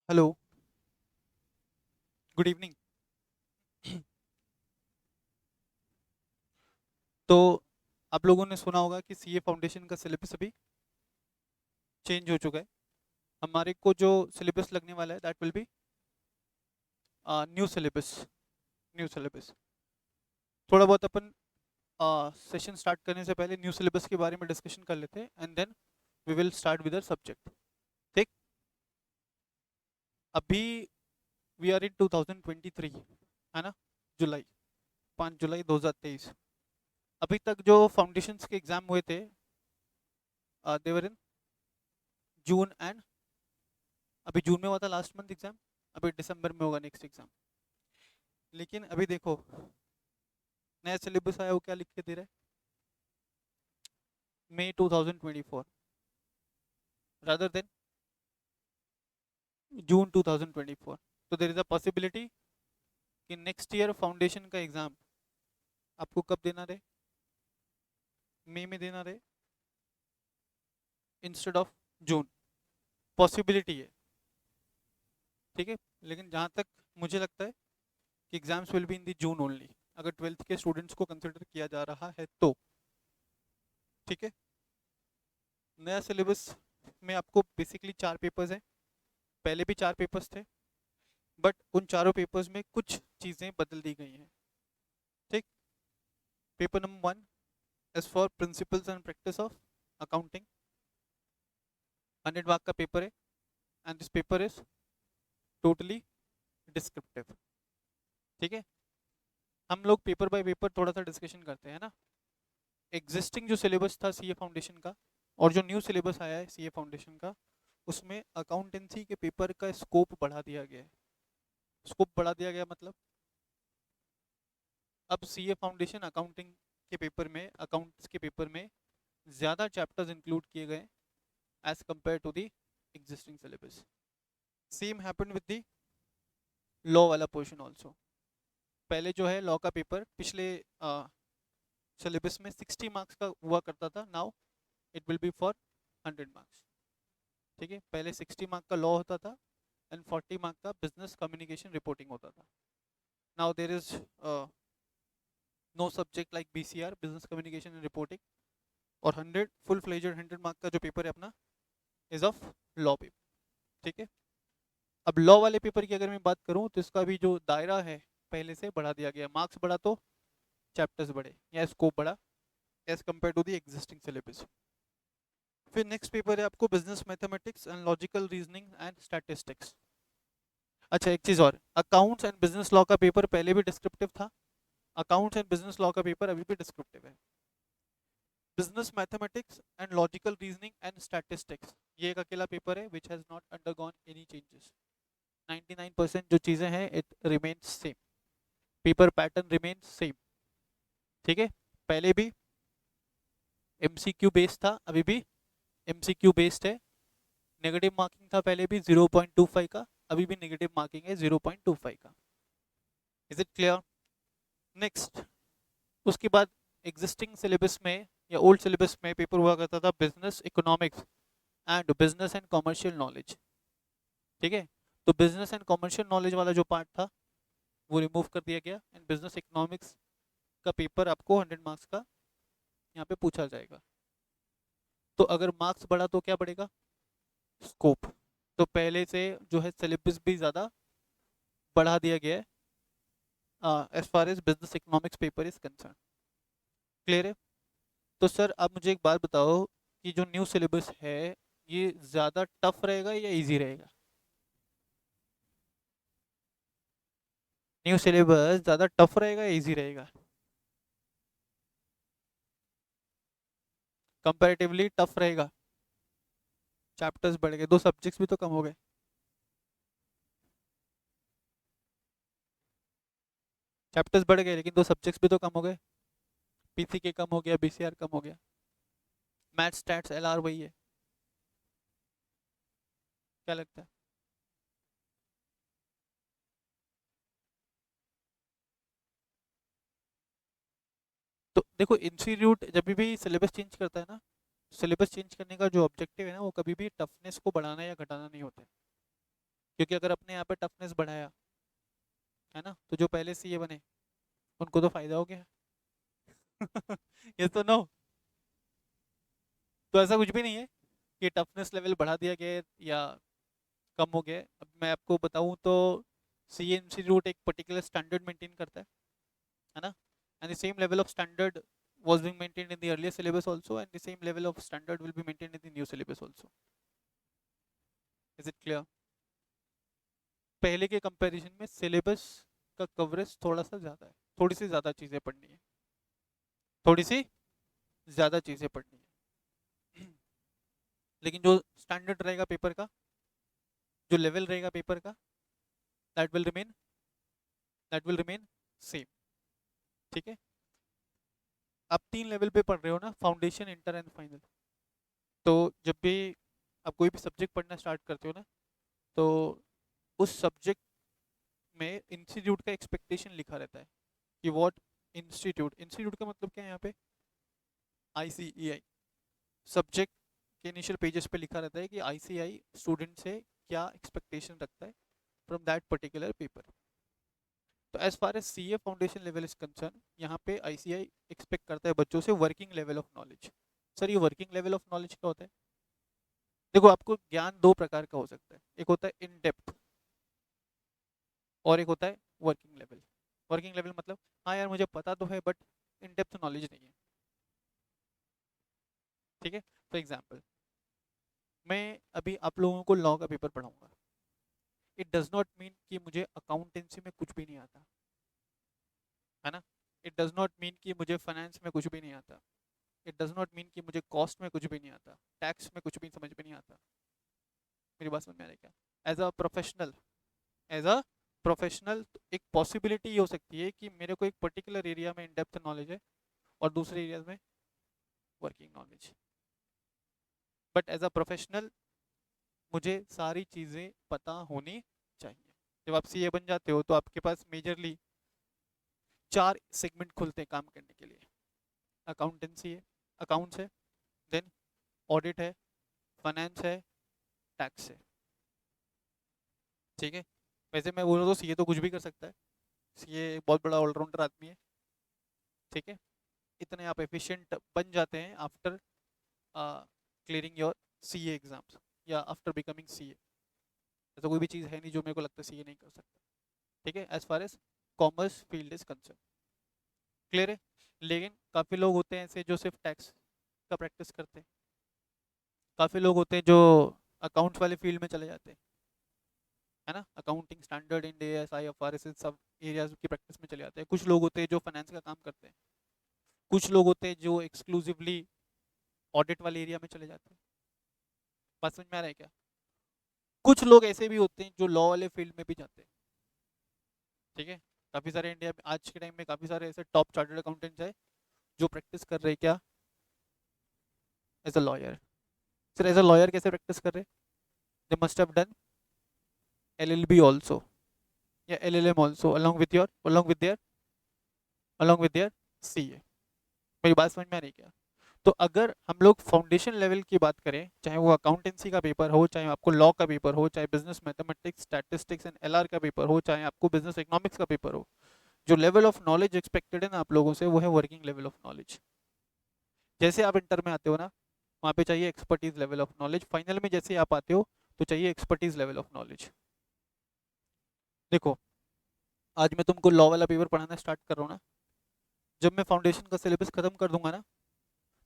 Hello. Good evening. तो आप लोगों ने सुना होगा कि सीए फाउंडेशन का सिलेबस अभी चेंज हो चुका है। हमारे को जो सिलेबस लगने वाला है that will be new syllabus. New syllabus. थोड़ा बहुत अपन सेशन स्टार्ट करने से पहले न्यू सिलेबस के बारे में डिस्कशन कर लेते हैं and then we will start with the subject. ठीक। अभी वी आर इन 2023, है ना? जुलाई, 5 जुलाई 2023। अभी तक जो फाउंडेशंस के एग्जाम हुए थे देवर इन जून एंड अभी जून में हुआ था लास्ट मंथ एग्जाम। अभी दिसंबर में होगा नेक्स्ट एग्जाम। लेकिन अभी देखो, नया सिलेबस आया, वो क्या लिख के दे रहा है? मई 2024 रादर देन जून 2024। तो देर इज अ पॉसिबिलिटी कि नेक्स्ट ईयर फाउंडेशन का एग्जाम आपको कब देना रहे? मई में देना रहे इंस्टेड ऑफ जून। पॉसिबिलिटी है, ठीक है। लेकिन जहाँ तक मुझे लगता है कि exams will be in the June only, अगर ट्वेल्थ के स्टूडेंट्स को कंसिडर किया जा रहा है तो। ठीक है। नया सिलेबस में आपको बेसिकली 4 पेपर्स हैं। पहले भी 4 पेपर्स थे, बट उन चारों पेपर्स में कुछ चीज़ें बदल दी गई हैं। ठीक। Paper number 1 is for principles and practice of accounting. 100 mark का पेपर है and this paper is totally descriptive. ठीक है। हम लोग पेपर बाय पेपर थोड़ा सा डिस्कशन करते हैं ना। एग्जिस्टिंग जो सिलेबस था सीए फाउंडेशन का और जो न्यू सिलेबस आया है सीए फाउंडेशन का, उसमें अकाउंटेंसी के पेपर का स्कोप बढ़ा दिया गया है। स्कोप बढ़ा दिया गया मतलब अब सीए फाउंडेशन अकाउंटिंग के पेपर में, अकाउंट्स के पेपर में ज़्यादा चैप्टर्स इंक्लूड किए गए as compare to the existing syllabus. Same happened with the law वाला पोर्शन ऑल्सो। पहले जो है लॉ का पेपर पिछले सिलेबस में 60 मार्क्स का हुआ करता था, now it will be for 100 marks. ठीक है। पहले 60 मार्क का लॉ होता था एंड 40 मार्क का बिजनेस कम्युनिकेशन रिपोर्टिंग होता था। Now there is no subject like BCR, business communication and reporting. और 100 फुल फ्लेजेड 100 मार्क का जो पेपर है अपना इज ऑफ लॉ पेपर। ठीक है। अब लॉ वाले पेपर की अगर मैं बात करूं तो इसका भी जो दायरा है पहले से बढ़ा दिया गया। मार्क्स बढ़ा तो चैप्टर्स बढ़े या स्कोप बढ़ा as compare to the existing syllabus. फिर नेक्स्ट पेपर है आपको business mathematics and logical reasoning and statistics. अच्छा, एक चीज और, अकाउंट्स एंड बिजनेस लॉ का पेपर पहले भी डिस्क्रिप्टिव था। अकाउंट्स एंड बिजनेस लॉ का पेपर अभी भी डिस्क्रिप्टिव है। Business mathematics and logical reasoning and statistics ये एक अकेला पेपर है which has not undergone any changes. 99% जो चीजें हैं it remains same. Paper pattern remains same. ठीक है। पहले भी एमसीक्यू बेस्ड था, अभी भी एमसीक्यू बेस्ड है। नेगेटिव मार्किंग था पहले भी 0.25 का, अभी भी नेगेटिव मार्किंग है 0.25 का। Is it clear? नेक्स्ट, उसके बाद एग्जिस्टिंग सिलेबस में या ओल्ड सिलेबस में पेपर हुआ करता था business economics and business and commercial knowledge. ठीक है। तो बिजनेस एंड कॉमर्शियल नॉलेज वाला जो पार्ट था वो रिमूव कर दिया गया एंड बिजनेस इकोनॉमिक्स का पेपर आपको 100 मार्क्स का यहाँ पे पूछा जाएगा। तो अगर मार्क्स बढ़ा तो क्या बढ़ेगा? स्कोप। तो पहले से जो है सिलेबस भी ज़्यादा बढ़ा दिया गया है as far as business economics paper is concern. Clear है? तो सर आप मुझे एक बात बताओ कि जो न्यू सिलेबस है ये ज़्यादा टफ रहेगा या इजी रहेगा? न्यू सिलेबस ज़्यादा टफ रहेगा या इजी रहेगा? कंपैरेटिवली टफ रहेगा। चैप्टर्स बढ़ गए, 2 सब्जेक्ट्स भी तो कम हो गए। चैप्टर्स बढ़ गए लेकिन 2 सब्जेक्ट्स भी तो कम हो गए। पीसीके कम हो गया, बीसीआर कम हो गया, मैथ्स स्टैट्स एलआर वही है। क्या लगता है? तो देखो, इंस्टीट्यूट जब भी सिलेबस चेंज करता है ना, सिलेबस चेंज करने का जो ऑब्जेक्टिव है ना वो कभी भी टफनेस को बढ़ाना या घटाना नहीं होता है। क्योंकि अगर अपने यहाँ पे टफनेस बढ़ाया है ना, तो जो पहले सीए बने उनको तो फायदा हो गया। ये तो नो, तो ऐसा कुछ भी नहीं है कि टफनेस लेवल बढ़ा दिया गया है या कम हो गया है। अब मैं आपको बताऊं तो सीए इंस्टीट्यूट एक पर्टिकुलर स्टैंडर्ड मेंटेन करता है ना, and the same level of standard was being maintained in the earlier syllabus also, and the same level of standard will be maintained in the new syllabus also. Is it clear? पहले के comparison में syllabus का coverage थोड़ा सा ज़्यादा है, थोड़ी सी ज़्यादा चीज़ें पढ़नी है, थोड़ी सी ज़्यादा चीज़ें पढ़नी है। लेकिन जो स्टैंडर्ड रहेगा पेपर का, जो लेवल रहेगा पेपर का, दैट विल रिमेन सेम। ठीक है, आप 3 लेवल पे पढ़ रहे हो ना, फाउंडेशन, इंटर एंड फाइनल। तो जब भी आप कोई भी सब्जेक्ट पढ़ना स्टार्ट करते हो ना, तो उस सब्जेक्ट में इंस्टीट्यूट का एक्सपेक्टेशन लिखा रहता है कि व्हाट इंस्टीट्यूट का मतलब क्या है यहाँ पे, आईसीईआई। सब्जेक्ट के इनिशियल पेजेस पे लिखा रहता है कि आईसीआई स्टूडेंट से क्या एक्सपेक्टेशन रखता है फ्रॉम दैट पर्टिकुलर पेपर। तो as far as CA foundation level is concern, यहाँ पे आईसीआई एक्सपेक्ट करता है बच्चों से working level of knowledge. Sir ये वर्किंग लेवल ऑफ नॉलेज क्या होता है? देखो, आपको ज्ञान दो प्रकार का हो सकता है, एक होता है इन डेप्थ और एक होता है वर्किंग लेवल। वर्किंग लेवल मतलब हाँ यार मुझे पता तो है बट इन डेप्थ नॉलेज नहीं है। ठीक है, फॉर एग्जाम्पल मैं अभी आप लोगों को लॉ का पेपर पढ़ाऊंगा, इट डज नॉट मीन कि मुझे अकाउंटेंसी में कुछ भी नहीं आता है ना, इट डज नॉट मीन कि मुझे फाइनेंस में कुछ भी नहीं आता, इट डज नॉट मीन कि मुझे कॉस्ट में कुछ भी नहीं आता, टैक्स में कुछ भी समझ में नहीं आता। मेरी बात समझ में आ रही है क्या? एज अ प्रोफेशनल एक पॉसिबिलिटी ये हो सकती है कि मेरे को एक पर्टिकुलर एरिया में इन डेप्थ नॉलेज है और दूसरे एरियाज में working knowledge, but as a professional मुझे सारी चीज़ें पता होनी चाहिए। जब आप सीए बन जाते हो तो आपके पास मेजरली 4 सेगमेंट खुलते हैं काम करने के लिए। अकाउंटेंसी है, अकाउंट्स है, देन ऑडिट है, फाइनेंस है, टैक्स है। ठीक है, वैसे मैं बोल रहा हूँ सीए तो कुछ भी कर सकता है, सीए एक बहुत बड़ा ऑलराउंडर आदमी है। ठीक है, इतने आप एफिशिएंट बन जाते हैं after clearing your CA exams या आफ्टर बिकमिंग सीए। ऐसा कोई भी चीज़ है नहीं जो मेरे को लगता है सीए नहीं कर सकता। ठीक है, as far as commerce field is concern. Clear है? लेकिन काफ़ी लोग होते हैं ऐसे जो सिर्फ टैक्स का प्रैक्टिस करते हैं, काफ़ी लोग होते हैं जो अकाउंट्स वाले फील्ड में चले जाते हैं, है ना, accounting standard, end S, IFRS, सब एरियाज की प्रैक्टिस में चले जाते हैं। कुछ लोग होते हैं जो फाइनेंस का काम करते हैं, कुछ लोग होते हैं जो एक्सक्लूसिवली ऑडिट वाले एरिया में चले जाते हैं। बात समझ में आ रहा है क्या? कुछ लोग ऐसे भी होते हैं जो लॉ वाले फील्ड में भी जाते हैं। ठीक है, काफ़ी सारे इंडिया में आज के टाइम में काफ़ी सारे ऐसे टॉप चार्टर्ड अकाउंटेंट्स हैं जो प्रैक्टिस कर रहे हैं क्या, as a lawyer. Sir as a lawyer कैसे प्रैक्टिस कर रहे हैं? They must have done LLB also या LLM also along with their CA। मेरी बात समझ में आ रही है क्या? तो अगर हम लोग फाउंडेशन लेवल की बात करें, चाहे वो अकाउंटेंसी का पेपर हो, चाहे आपको लॉ का पेपर हो, चाहे business mathematics, statistics and LR का पेपर हो, चाहे आपको बिजनेस इकोनॉमिक्स का पेपर हो, जो लेवल ऑफ नॉलेज एक्सपेक्टेड है ना आप लोगों से, वो है वर्किंग लेवल ऑफ नॉलेज। जैसे आप इंटर में आते हो ना, वहाँ पे चाहिए expertise level of knowledge, final में जैसे आप आते हो तो चाहिए एक्सपर्टीज लेवल ऑफ नॉलेज। देखो, आज मैं तुमको लॉ वाला पेपर पढ़ाना स्टार्ट कर रहा हूँ ना, जब मैं फाउंडेशन का सिलेबस खत्म कर दूंगा ना,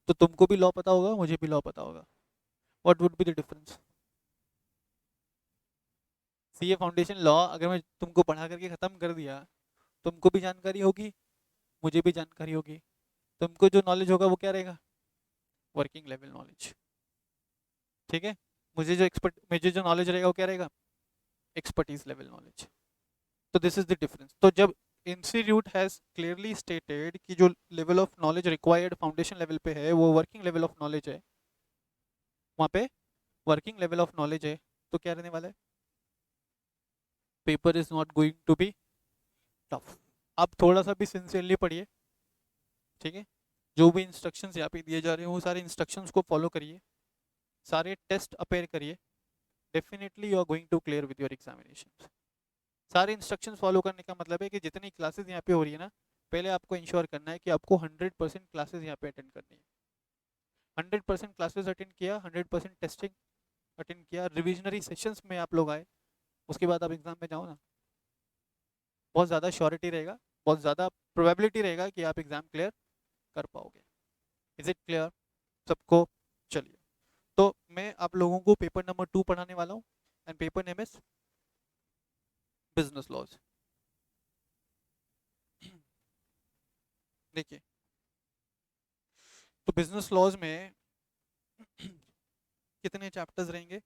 तो तुमको भी लॉ पता होगा, मुझे भी लॉ पता होगा। What would be the difference? CA foundation law अगर मैं तुमको पढ़ा करके ख़त्म कर दिया, तुमको भी जानकारी होगी, मुझे भी जानकारी होगी, तुमको जो नॉलेज होगा वो क्या रहेगा? Working level knowledge. ठीक है, मुझे जो नॉलेज रहेगा वो क्या रहेगा? Expertise level knowledge. तो दिस इज द डिफरेंस। तो जब इंस्टीट्यूट हैज़ क्लियरली स्टेटेड कि जो level of knowledge required foundation level पे है वो वर्किंग लेवल ऑफ नॉलेज है, वहाँ पे वर्किंग लेवल ऑफ नॉलेज है, तो क्या रहने वाला है? Paper is not going to be tough. आप थोड़ा सा भी सिंसियरली पढ़िए। ठीक है, जो भी इंस्ट्रक्शंस यहाँ पे दिए जा रहे हैं वो सारे इंस्ट्रक्शंस को फॉलो करिए, सारे टेस्ट अपेयर करिए, definitely you are going to clear with your examination. सारे इंस्ट्रक्शंस फॉलो करने का मतलब है कि जितनी क्लासेस यहाँ पे हो रही है ना, पहले आपको इंश्योर करना है कि आपको 100% क्लासेस यहाँ पे अटेंड करनी है। 100% क्लासेस अटेंड किया, 100% टेस्टिंग अटेंड किया, रिविजनरी सेशंस में आप लोग आए, उसके बाद आप एग्जाम में जाओ ना, बहुत ज़्यादा श्योरिटी रहेगा, बहुत ज़्यादा प्रोबेबिलिटी रहेगा कि आप एग्जाम क्लियर कर पाओगे। इज इट क्लियर सबको? चलिए, तो मैं आप लोगों को पेपर नंबर 2 पढ़ाने वाला हूँ, and paper name is business laws. देखिए, तो बिजनेस लॉज में कितने चैप्टर्स रहेंगे?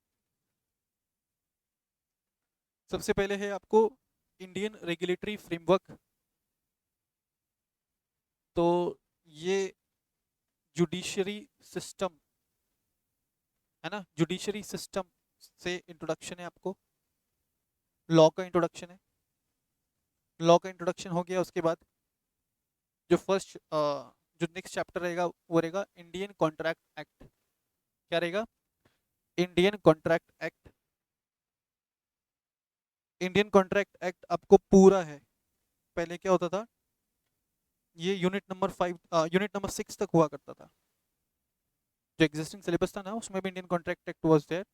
सबसे पहले है आपको इंडियन रेगुलेटरी फ्रेमवर्क, तो ये जुडिशरी सिस्टम है ना, जुडिशरी सिस्टम से इंट्रोडक्शन है आपको, लॉ का इंट्रोडक्शन है। लॉ का इंट्रोडक्शन हो गया, उसके बाद जो फर्स्ट जो नेक्स्ट चैप्टर रहेगा वो रहेगा इंडियन कॉन्ट्रैक्ट एक्ट। क्या रहेगा? Indian contract act. Indian contract act आपको पूरा है। पहले क्या होता था, ये यूनिट नंबर 5 यूनिट नंबर 6 तक हुआ करता था। जो एग्जिस्टिंग सिलेबस था ना, उसमें भी Indian contract act was there,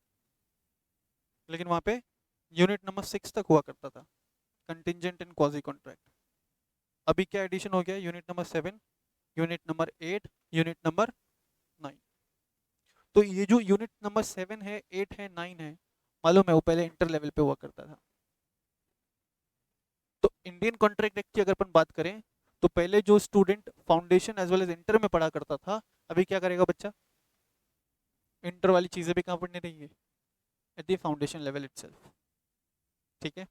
लेकिन वहाँ पे यूनिट नंबर 6 तक हुआ करता था, कंटिजेंट एंड क्वाजी कॉन्ट्रैक्ट। अभी क्या एडिशन हो गया? Unit number 7, unit number 8, unit number 9। तो ये जो यूनिट नंबर 7 है, 8 है, 9 है, मालूम है वो पहले इंटर लेवल पे हुआ करता था। तो इंडियन कॉन्ट्रैक्ट एक्ट की अगर अपन बात करें, तो पहले जो student foundation as well as inter में पढ़ा करता था, अभी क्या करेगा बच्चा? इंटर वाली चीजें भी कहाँ पढ़ने रहेंगे? At the foundation level itself. ठीक है।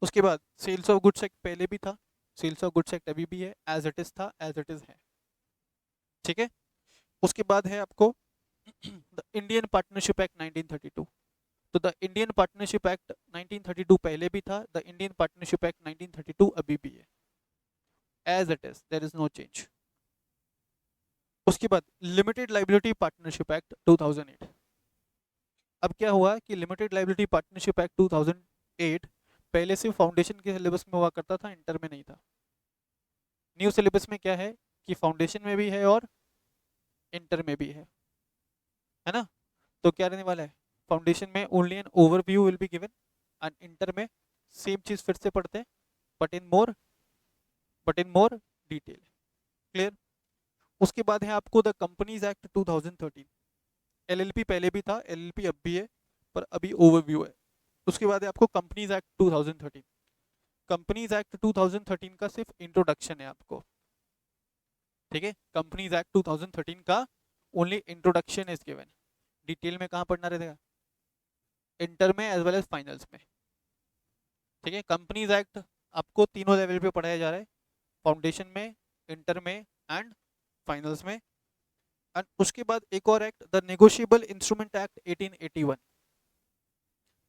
उसके बाद सेल्स ऑफ गुड्स एक्ट पहले भी था, सेल्स ऑफ गुड्स एक्ट अभी भी है, एज इट इज था, एज इट इज है। ठीक है। उसके बाद है आपको द इंडियन पार्टनरशिप एक्ट 1932। तो द इंडियन पार्टनरशिप एक्ट 1932 पहले भी था, द इंडियन पार्टनरशिप एक्ट 1932 अभी भी है, as it is, there is no change. उसके बाद लिमिटेड लाइबिलिटी पार्टनरशिप एक्ट 2008। अब क्या हुआ कि लिमिटेड लाइबिलिटी पार्टनरशिप एक्ट 2008 पहले से फाउंडेशन के सिलेबस में हुआ करता था, इंटर में नहीं था। न्यू सिलेबस में क्या है कि फाउंडेशन में भी है और इंटर में भी है ना। तो क्या रहने वाला है, फाउंडेशन में only an overview will be given, and inter में सेम चीज फिर से पढ़ते हैं, but in more detail. Clear? उसके बाद है आपको द कंपनीज एक्ट 2013। एलएलपी पहले भी था, एलएलपी अब भी है, पर अभी ओवरव्यू है। उसके बाद है आपको कंपनीज एक्ट 2013। कंपनीज एक्ट 2013 का सिर्फ इंट्रोडक्शन है आपको। ठीक है, कंपनीज एक्ट 2013 का only introduction is given. Detail में कहाँ पढ़ना रहेगा? इंटर में एज वेल एज फाइनल्स में। ठीक है, कंपनीज एक्ट आपको तीनों लेवल पे पढ़ाया जा रहा है, फाउंडेशन में, इंटर में एंड फाइनल्स में। एंड उसके बाद एक और act, the negotiable instrument act 1881।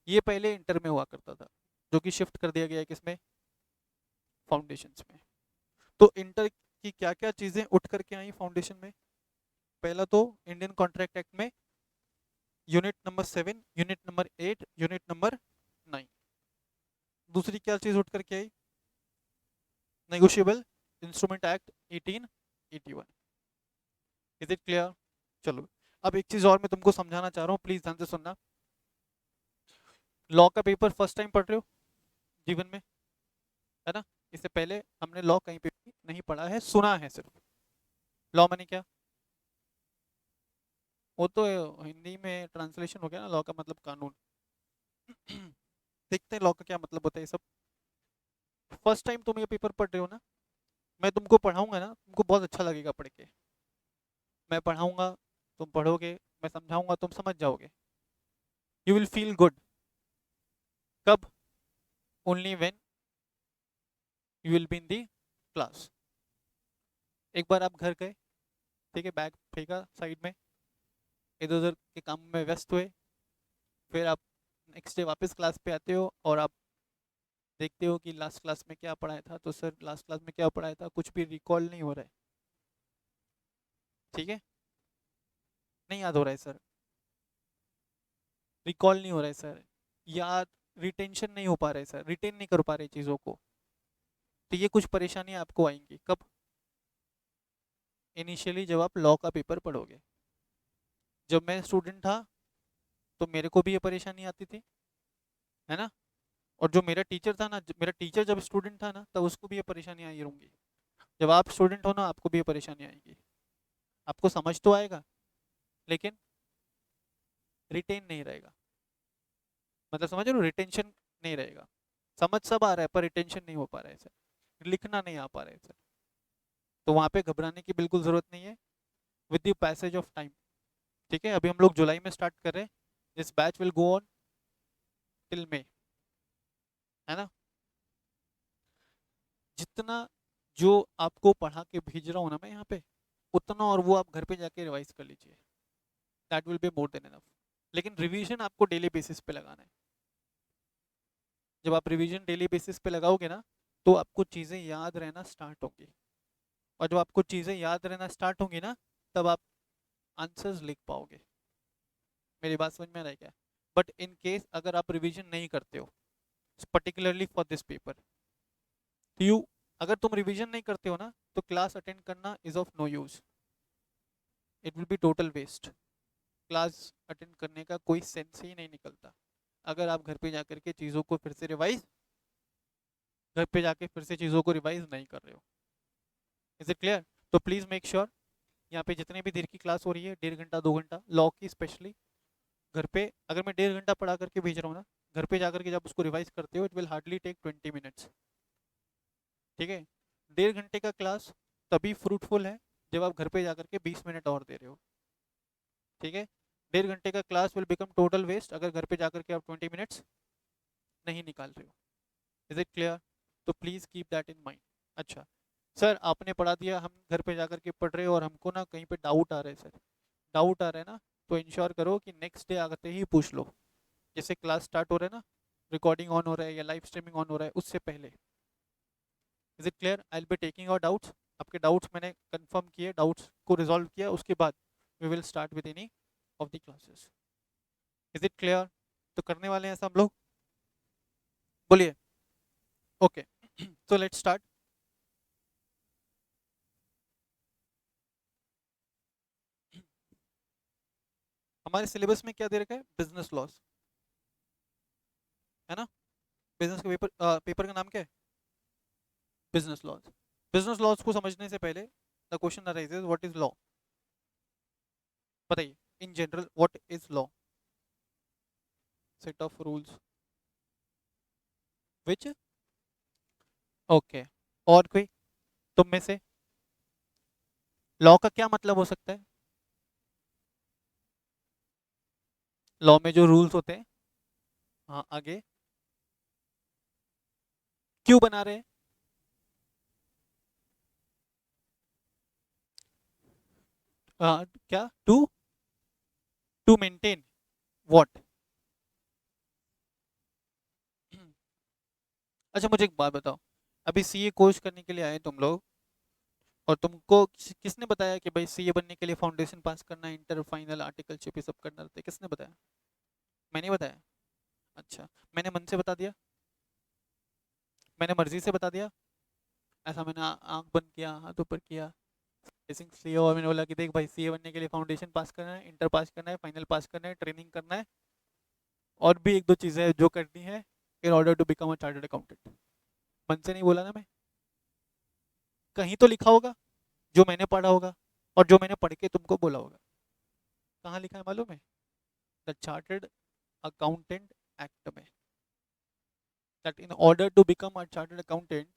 ये पहले इंटर में हुआ करता था, जो कि शिफ्ट कर दिया गया है किसमें? फाउंडेशंस में। तो इंटर की क्या क्या चीजें उठ करके आई फाउंडेशन में? पहला तो इंडियन कॉन्ट्रैक्ट एक्ट में unit number 7, unit number 8, unit number 9। दूसरी क्या चीज उठ करके आई? Negotiable instrument act 1881। Is it clear? चलो, अब एक चीज और मैं तुमको समझाना चाह रहा हूँ, प्लीज ध्यान से सुनना। लॉ का पेपर फर्स्ट टाइम पढ़ रहे हो जीवन में, है ना? इससे पहले हमने लॉ कहीं पे भी नहीं पढ़ा है, सुना है सिर्फ। लॉ माने क्या? वो तो हिंदी में ट्रांसलेशन हो गया ना, लॉ का मतलब कानून। देखते हैं लॉ का क्या मतलब होता है ये सब। फर्स्ट टाइम तुम ये पेपर पढ़ रहे हो ना, मैं तुमको पढ़ाऊंगा ना, तुमको बहुत अच्छा लगेगा पढ़ के। मैं पढ़ाऊंगा, तुम पढ़ोगे, मैं समझाऊंगा, तुम समझ जाओगे, यू विल फील गुड। कब? Only when you will be in the class. एक बार आप घर गए, ठीक है, बैग फेंका साइड में, इधर उधर के काम में व्यस्त हुए, फिर आप नेक्स्ट डे वापस क्लास पे आते हो और आप देखते हो कि लास्ट क्लास में क्या पढ़ाया था, तो सर लास्ट क्लास में क्या पढ़ाया था कुछ भी रिकॉल नहीं हो रहा है। ठीक है, नहीं याद हो रहा है सर। रिकॉल नहीं हो रहा है सर, याद रिटेंशन नहीं हो पा रहा है सर, रिटेन नहीं कर पा रहे चीज़ों को, तो ये कुछ परेशानी आपको आएंगी। कब? इनिशियली जब आप लॉ का पेपर पढ़ोगे। जब मैं स्टूडेंट था तो मेरे को भी ये परेशानी आती थी, है ना। और जो मेरा टीचर था ना, मेरा टीचर जब स्टूडेंट था ना, तब उसको भी ये परेशानी आई होंगी। जब आप स्टूडेंट हो ना, आपको भी ये परेशानी आएगी। आपको समझ तो आएगा लेकिन रिटेन नहीं रहेगा, मतलब समझ रहे हो, रिटेंशन नहीं रहेगा। समझ सब आ रहा है पर रिटेंशन नहीं हो पा रहा है सर, लिखना नहीं आ पा रहा है सर। तो वहाँ पे घबराने की बिल्कुल ज़रूरत नहीं है, with the passage of time. ठीक है, अभी हम लोग जुलाई में स्टार्ट कर रहे हैं, this batch will go on till May, है ना। जितना जो आपको पढ़ा के भेज रहा हूँ ना मैं यहाँ पे, उतना और वो आप घर पे जाके रिवाइज कर लीजिए, that will be more than enough. लेकिन रिवीजन आपको डेली बेसिस पे लगाना है। जब आप रिवीजन डेली बेसिस पे लगाओगे ना, तो आपको चीज़ें याद रहना स्टार्ट होंगी, और जब आपको चीज़ें याद रहना स्टार्ट होंगी ना, तब आप आंसर्स लिख पाओगे। मेरी बात समझ में आ रहा है क्या? बट इन केस अगर आप रिवीजन नहीं करते हो, पर्टिकुलरली फॉर दिस पेपर, तो यू, अगर तुम रिवीजन नहीं करते हो ना, तो क्लास अटेंड करना is of no use, it will be total waste. Class attend करने का कोई सेंस ही नहीं निकलता अगर आप घर पे जाकर के चीज़ों को फिर से रिवाइज, घर पे जाके फिर से चीज़ों को रिवाइज नहीं कर रहे हो। Is it clear? तो प्लीज़ मेक श्योर, यहाँ पे जितने भी देर की क्लास हो रही है, 1.5 घंटा 2 घंटा, लॉ की स्पेशली, घर पे अगर मैं 1.5 घंटा पढ़ा करके भेज रहा हूँ ना, घर पे जाकर के जब उसको रिवाइज करते हो, it will hardly take 20 minutes. ठीक है, 1.5 घंटे का क्लास तभी फ्रूटफुल है जब आप घर पे जाकर के 20 मिनट और दे रहे हो। ठीक है, 1.5 घंटे का class will become total waste अगर घर पे जाकर के आप 20 मिनट्स नहीं निकाल रहे हो। Is it clear? तो please keep that in mind. अच्छा सर, आपने पढ़ा दिया, हम घर पे जाकर के पढ़ रहे हो और हमको ना कहीं पे डाउट आ रहा है सर, डाउट आ रहा है ना, तो इंश्योर करो कि नेक्स्ट डे आते ही पूछ लो। जैसे क्लास स्टार्ट हो रहा है ना, रिकॉर्डिंग ऑन हो रहा है या लाइव स्ट्रीमिंग ऑन हो रहा है, उससे पहले। Is it clear? I will be taking your doubts, आपके डाउट्स मैंने कंफर्म किए, डाउट्स को रिजॉल्व किया, उसके बाद we will start with any of the classes. Is it clear? तो करने वाले हैं ऐसा हम लोग, बोलिए। Okay, so let's start. हमारे सिलेबस में क्या दे रखा है? बिजनेस लॉस, है ना। बिजनेस के पेपर, पेपर का नाम क्या है? Business laws. बिजनेस लॉज को समझने से पहले the question arises, what is law? बताइए, in general what is law? Set of rules which, okay, और कोई तुम में से? लॉ का क्या मतलब हो सकता है? लॉ में जो रूल्स होते हैं, हाँ आगे, क्यों बना रहे हैं? क्या? To maintain what? अच्छा मुझे एक बात बताओ, अभी सीए कोर्स करने के लिए आए तुम लोग, और तुमको किसने बताया कि भाई सीए बनने के लिए फाउंडेशन पास करना है, इंटर फाइनल आर्टिकलशिप ये सब करना रहता है? किसने बताया? मैंने बताया? अच्छा, मैंने मन से बता दिया, मैंने मर्जी से बता दिया, ऐसा मैंने आंख बंद किया, हाथ ऊपर किया, सीए, और मैंने बोला कि देख भाई, सीए बनने के लिए फाउंडेशन पास करना है, इंटर पास करना है, फाइनल पास करना है, ट्रेनिंग करना है, और भी एक दो चीज़ें जो करनी है in order to become a chartered accountant. मन से नहीं बोला ना मैं, कहीं तो लिखा होगा जो मैंने पढ़ा होगा और जो मैंने पढ़ के तुमको बोला होगा। कहाँ लिखा है मालूम है? द चार्टर्ड अकाउंटेंट एक्ट में, that in order to become a chartered accountant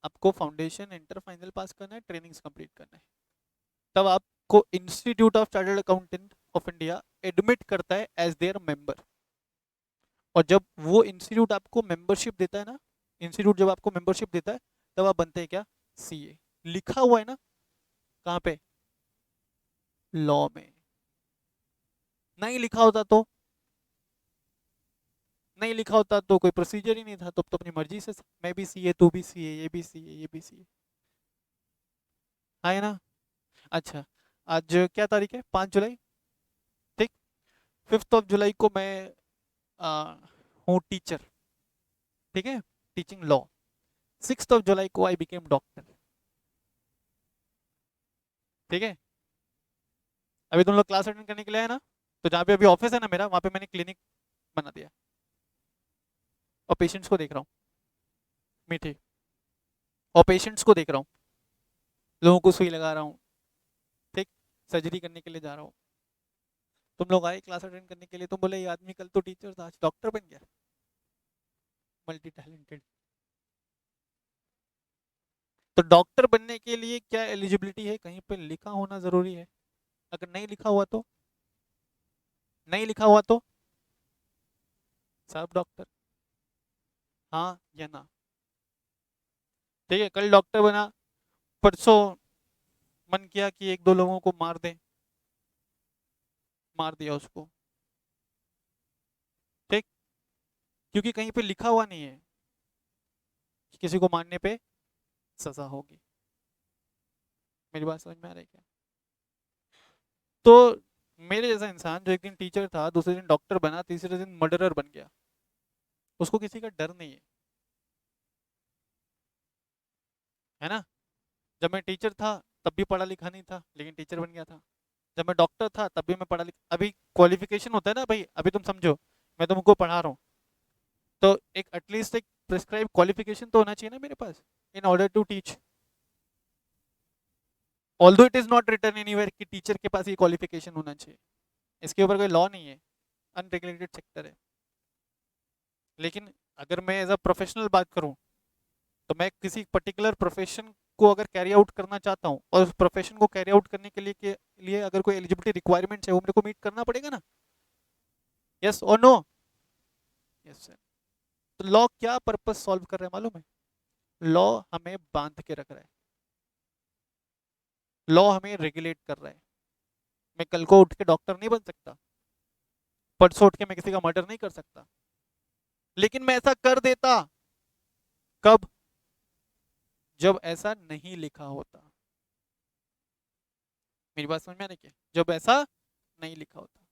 आपको फाउंडेशन, इंटर, फाइनल पास करना है, ट्रेनिंग्स कंप्लीट करना है, तब आपको institute of chartered accountant of India admit करता है एज देयर मेंबर। और जब वो इंस्टीट्यूट आपको मेंबरशिप देता है ना, इंस्टीट्यूट जब आपको मेंबरशिप देता है, तब आप बनते हैं क्या? सीए। लिखा हुआ है ना, कहाँ पे? लॉ में। नहीं लिखा होता तो, नहीं लिखा होता तो कोई प्रोसीजर ही नहीं था, तो अपनी मर्जी से मैं भी सीए, तू भी सीए, ये भी सीए, ये भी सीए, है ना। अच्छा, आज क्या तारीख है? 5 जुलाई। ठीक, 5 जुलाई को मैं हूँ टीचर, ठीक है, टीचिंग लॉ। 6 जुलाई को आई बिकेम डॉक्टर, ठीक है। अभी तुम लोग क्लास अटेंड करने के लिए आए ना, तो जहाँ पे अभी ऑफिस है ना मेरा, वहाँ पे मैंने क्लिनिक बना दिया और पेशेंट्स को देख रहा हूँ, मीठे, और पेशेंट्स को देख रहा हूँ, लोगों को सुई लगा रहा हूँ, ठीक, सर्जरी करने के लिए जा रहा हूँ। तुम लोग आए क्लास अटेंड करने के लिए, तुम बोले ये आदमी कल तो टीचर था आज डॉक्टर बन गया, मल्टी टैलेंटेड। तो डॉक्टर बनने के लिए क्या एलिजिबिलिटी है, कहीं पे लिखा होना जरूरी है? अगर नहीं लिखा हुआ तो, नहीं लिखा हुआ तो सब डॉक्टर, हाँ या ना? ठीक है, कल डॉक्टर बना, परसों मन किया कि एक दो लोगों को मार दें, मार दिया उसको, ठीक, क्योंकि कहीं पे लिखा हुआ नहीं है कि किसी को मारने पे सजा होगी। मेरी बात समझ में आ रही है क्या? तो मेरे जैसा इंसान जो एक दिन टीचर था, दूसरे दिन डॉक्टर बना, तीसरे दिन मर्डरर बन गया, उसको किसी का डर नहीं है ना? जब मैं टीचर था तब भी पढ़ा लिखा नहीं था, लेकिन टीचर बन गया था। जब मैं डॉक्टर था तब भी मैं पढ़ा लिखा, अभी क्वालिफिकेशन होता है ना भाई, अभी तुम समझो, मैं तुमको पढ़ा रहा हूँ, तो एक एटलीस्ट एक प्रिस्क्राइब क्वालिफिकेशन तो होना चाहिए ना मेरे पास, in order to teach. Although it is not written anywhere कि टीचर के पास ये क्वालिफिकेशन होना चाहिए, इसके ऊपर कोई लॉ नहीं है, अनरेगुलेटेड सेक्टर है। लेकिन अगर मैं एज अ प्रोफेशनल बात करूं, तो मैं किसी पर्टिकुलर प्रोफेशन को अगर कैरी आउट करना चाहता हूं, और उस प्रोफेशन को कैरी आउट करने के लिए अगर कोई एलिजिबिलिटी रिक्वायरमेंट्स है, वो मेरे को मीट करना पड़ेगा ना, यस और नो? Yes sir. तो लॉ क्या पर्पस सॉल्व कर रहा है मालूम है? लॉ हमें बांध के रख रहा है, लॉ हमें रेगुलेट कर रहा है। मैं कल को उठ के डॉक्टर नहीं बन सकता, परसों उठ के मैं किसी का मर्डर नहीं कर सकता, लेकिन मैं ऐसा कर देता कब? जब ऐसा नहीं लिखा होता। मेरी बात समझ में आ रही है? जब ऐसा नहीं लिखा होता,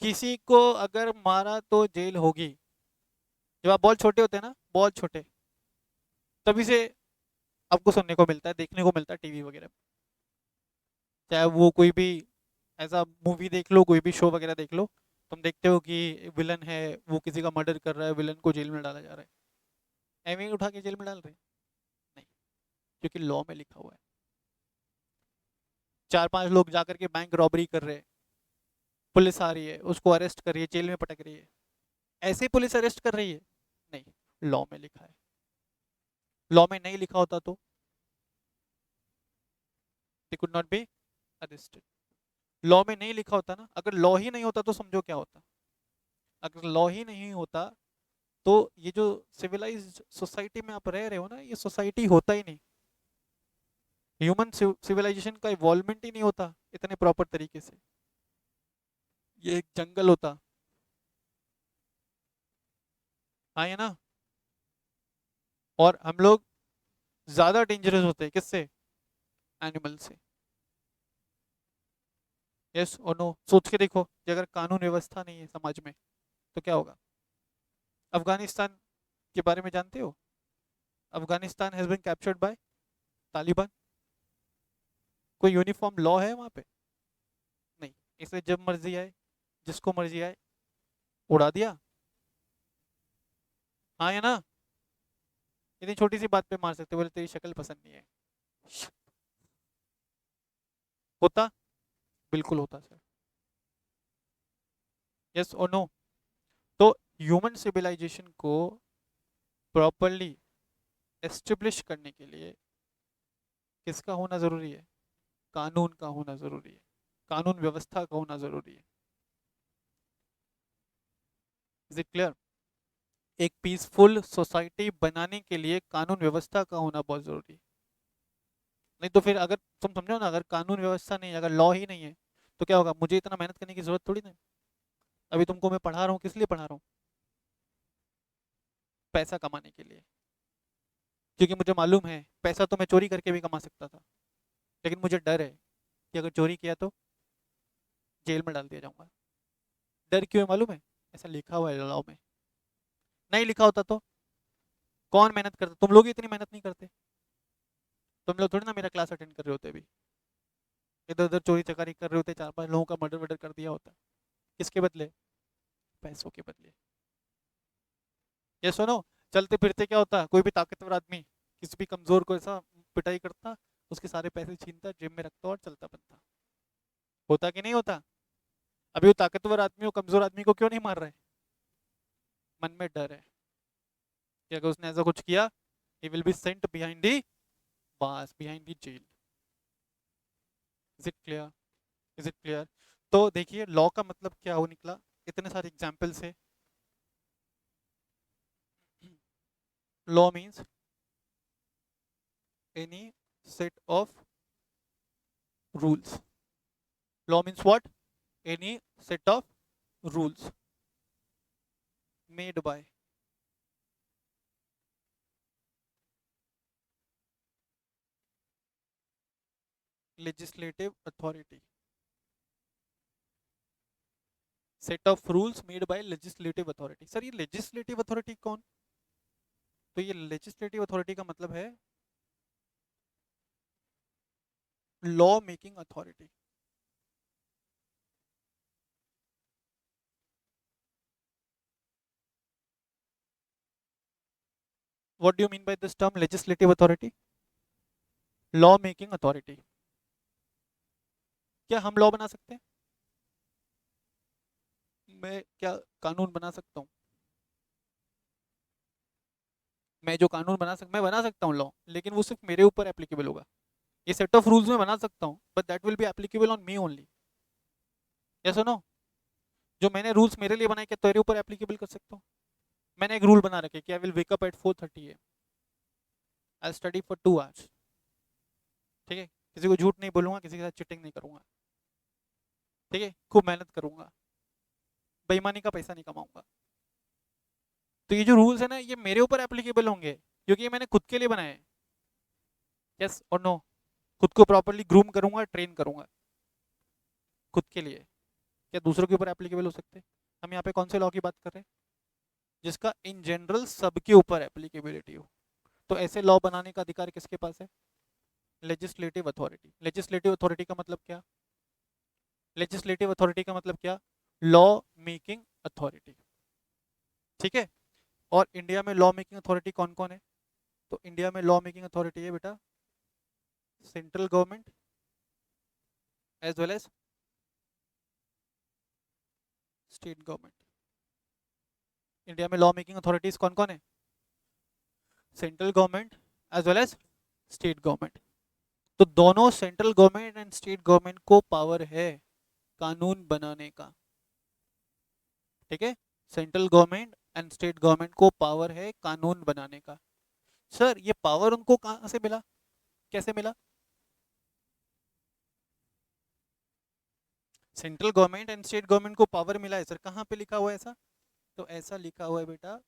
किसी को अगर मारा तो जेल होगी। जब आप बहुत छोटे होते हैं ना, बहुत छोटे, तभी से आपको सुनने को मिलता है, देखने को मिलता है टीवी वगैरह में, चाहे वो कोई भी ऐसा मूवी देख लो, कोई भी शो वगैरह देख लो, तुम देखते हो कि विलन है, वो किसी का मर्डर कर रहा है, विलन को जेल में डाला जा रहा है, एवं ही उठा के जेल में डाल रहे हैं? नहीं, क्योंकि लॉ में लिखा हुआ है। 4-5 लोग जाकर के बैंक रॉबरी कर रहे हैं, पुलिस आ रही है, उसको अरेस्ट कर रही है, जेल में पटक रही है, ऐसे ही पुलिस अरेस्ट कर रही है? नहीं, लॉ में लिखा है। लॉ में नहीं लिखा होता तो they could not be arrested. Law में नहीं लिखा होता ना, अगर लॉ ही नहीं होता तो समझो क्या होता। अगर लॉ ही नहीं होता तो ये जो सिविलाइज्ड सोसाइटी में आप रह रहे हो ना, ये सोसाइटी होता ही नहीं, ह्यूमन सिविलाइजेशन का इवॉल्वमेंट ही नहीं होता इतने प्रॉपर तरीके से, ये एक जंगल होता। हाँ ये ना? और हम लोग ज्यादा डेंजरस होते हैं किससे? एनिमल से। यस और नो? सोच के देखो कि अगर कानून व्यवस्था नहीं है समाज में तो क्या होगा? अफगानिस्तान के बारे में जानते हो? Afghanistan has been captured by Taliban. कोई यूनिफॉर्म लॉ है वहां पे? नहीं, इसलिए जब मर्जी आए, जिसको मर्जी आए उड़ा दिया। हाँ या ना? इतनी छोटी सी बात पे मार सकते, बोले तेरी शक्ल पसंद नहीं है। होता? बिल्कुल होता सर। यस और नो? तो ह्यूमन सिविलाइजेशन को प्रॉपरली एस्टेब्लिश करने के लिए किसका होना जरूरी है? कानून का होना जरूरी है, कानून व्यवस्था का होना जरूरी है। Is it clear? एक पीसफुल सोसाइटी बनाने के लिए कानून व्यवस्था का होना बहुत जरूरी है। नहीं तो फिर अगर तुम समझो ना, अगर कानून व्यवस्था नहीं है, अगर लॉ ही नहीं है, तो क्या होगा? मुझे इतना मेहनत करने की जरूरत थोड़ी ना। अभी तुमको मैं पढ़ा रहा हूँ, किस लिए पढ़ा रहा हूँ? पैसा कमाने के लिए, क्योंकि मुझे मालूम है पैसा तो मैं चोरी करके भी कमा सकता था, लेकिन मुझे डर है कि अगर चोरी किया तो जेल में डाल दिया जाऊंगा। डर क्यों है मालूम है? ऐसा लिखा हुआ है लॉ में। नहीं लिखा होता तो कौन मेहनत करता? तुम लोग ही इतनी मेहनत नहीं करते। तुम लोग थोड़ी ना मेरा क्लास अटेंड कर रहे होते अभी, इधर उधर चोरी चकारी कर रहे होते, 4-5 लोगों का मर्डर वर्डर कर दिया होता। किसके बदले? पैसों के बदले। ये सुनो, चलते फिरते क्या होता, कोई भी ताकतवर आदमी किसी भी कमजोर को ऐसा पिटाई करता, उसके सारे पैसे छीनता, जेब में रखता और चलता बनता। होता कि नहीं होता? अभी वो ताकतवर आदमी वो कमजोर आदमी को क्यों नहीं मार रहा है? मन में डर है कि अगर उसने ऐसा कुछ किया, he will be sent behind the bars, behind the jail. Is it clear? Is it clear? तो देखिए लॉ का मतलब क्या हो निकला, इतने सारे एग्जाम्पल से। Law means any set of rules. Law means what? Any set of rules made by legislative authority. Set of rules made by legislative authority. Sir ये legislative authority कौन? तो ये legislative authority का मतलब है law making authority. What do you mean by this term legislative authority? Law making authority. क्या हम law बना सकते हैं? मैं क्या कानून बना सकता हूँ? मैं जो कानून मैं बना सकता हूँ लॉ, लेकिन वो सिर्फ मेरे ऊपर एप्लीकेबल होगा। ये सेट ऑफ रूल्स में बना सकता हूँ, but that will be applicable on me only. Yes और नो? जो मैंने रूल्स मेरे लिए बनाए, क्या तेरे ऊपर एप्लीकेबल कर सकता हूँ? मैंने एक रूल बना रखे कि I will wake up at 4:30 A, I study for 2 hours. ठीक है, किसी को झूठ नहीं बोलूंगा, किसी के साथ चिटिंग नहीं करूंगा, ठीक है, खूब मेहनत करूंगा, बेईमानी का पैसा नहीं कमाऊंगा। तो ये जो रूल्स है ना, ये मेरे ऊपर एप्लीकेबल होंगे क्योंकि ये मैंने खुद के लिए बनाए। यस और नो? खुद को प्रॉपरली ग्रूम करूंगा, ट्रेन करूंगा खुद के लिए। क्या दूसरों के ऊपर एप्लीकेबल हो सकते हैं? हम यहाँ पे कौन से लॉ की बात कर रहे हैं? जिसका इन जनरल सबके ऊपर एप्लीकेबिलिटी हो। तो ऐसे लॉ बनाने का अधिकार किसके पास है? Legislative authority. लेजिस्लेटिव अथॉरिटी का मतलब क्या? लेजिस्लेटिव अथॉरिटी का मतलब क्या? Law making authority. ठीक है। और इंडिया में लॉ मेकिंग अथॉरिटी कौन कौन है? तो इंडिया में लॉ मेकिंग अथॉरिटी है बेटा central government as well as state government. India में लॉ मेकिंग अथॉरिटीज कौन कौन है? Central government as well as state government. तो दोनों central government and state government को पावर है कानून बनाने का। ठीक है, central government and state government को पावर है कानून बनाने का। सर ये पावर उनको कहां से मिला, कैसे मिला? Central government and state government को पावर मिला है सर, कहां पे लिखा हुआ है ऐसा? तो ऐसा लिखा हुआ है बेटा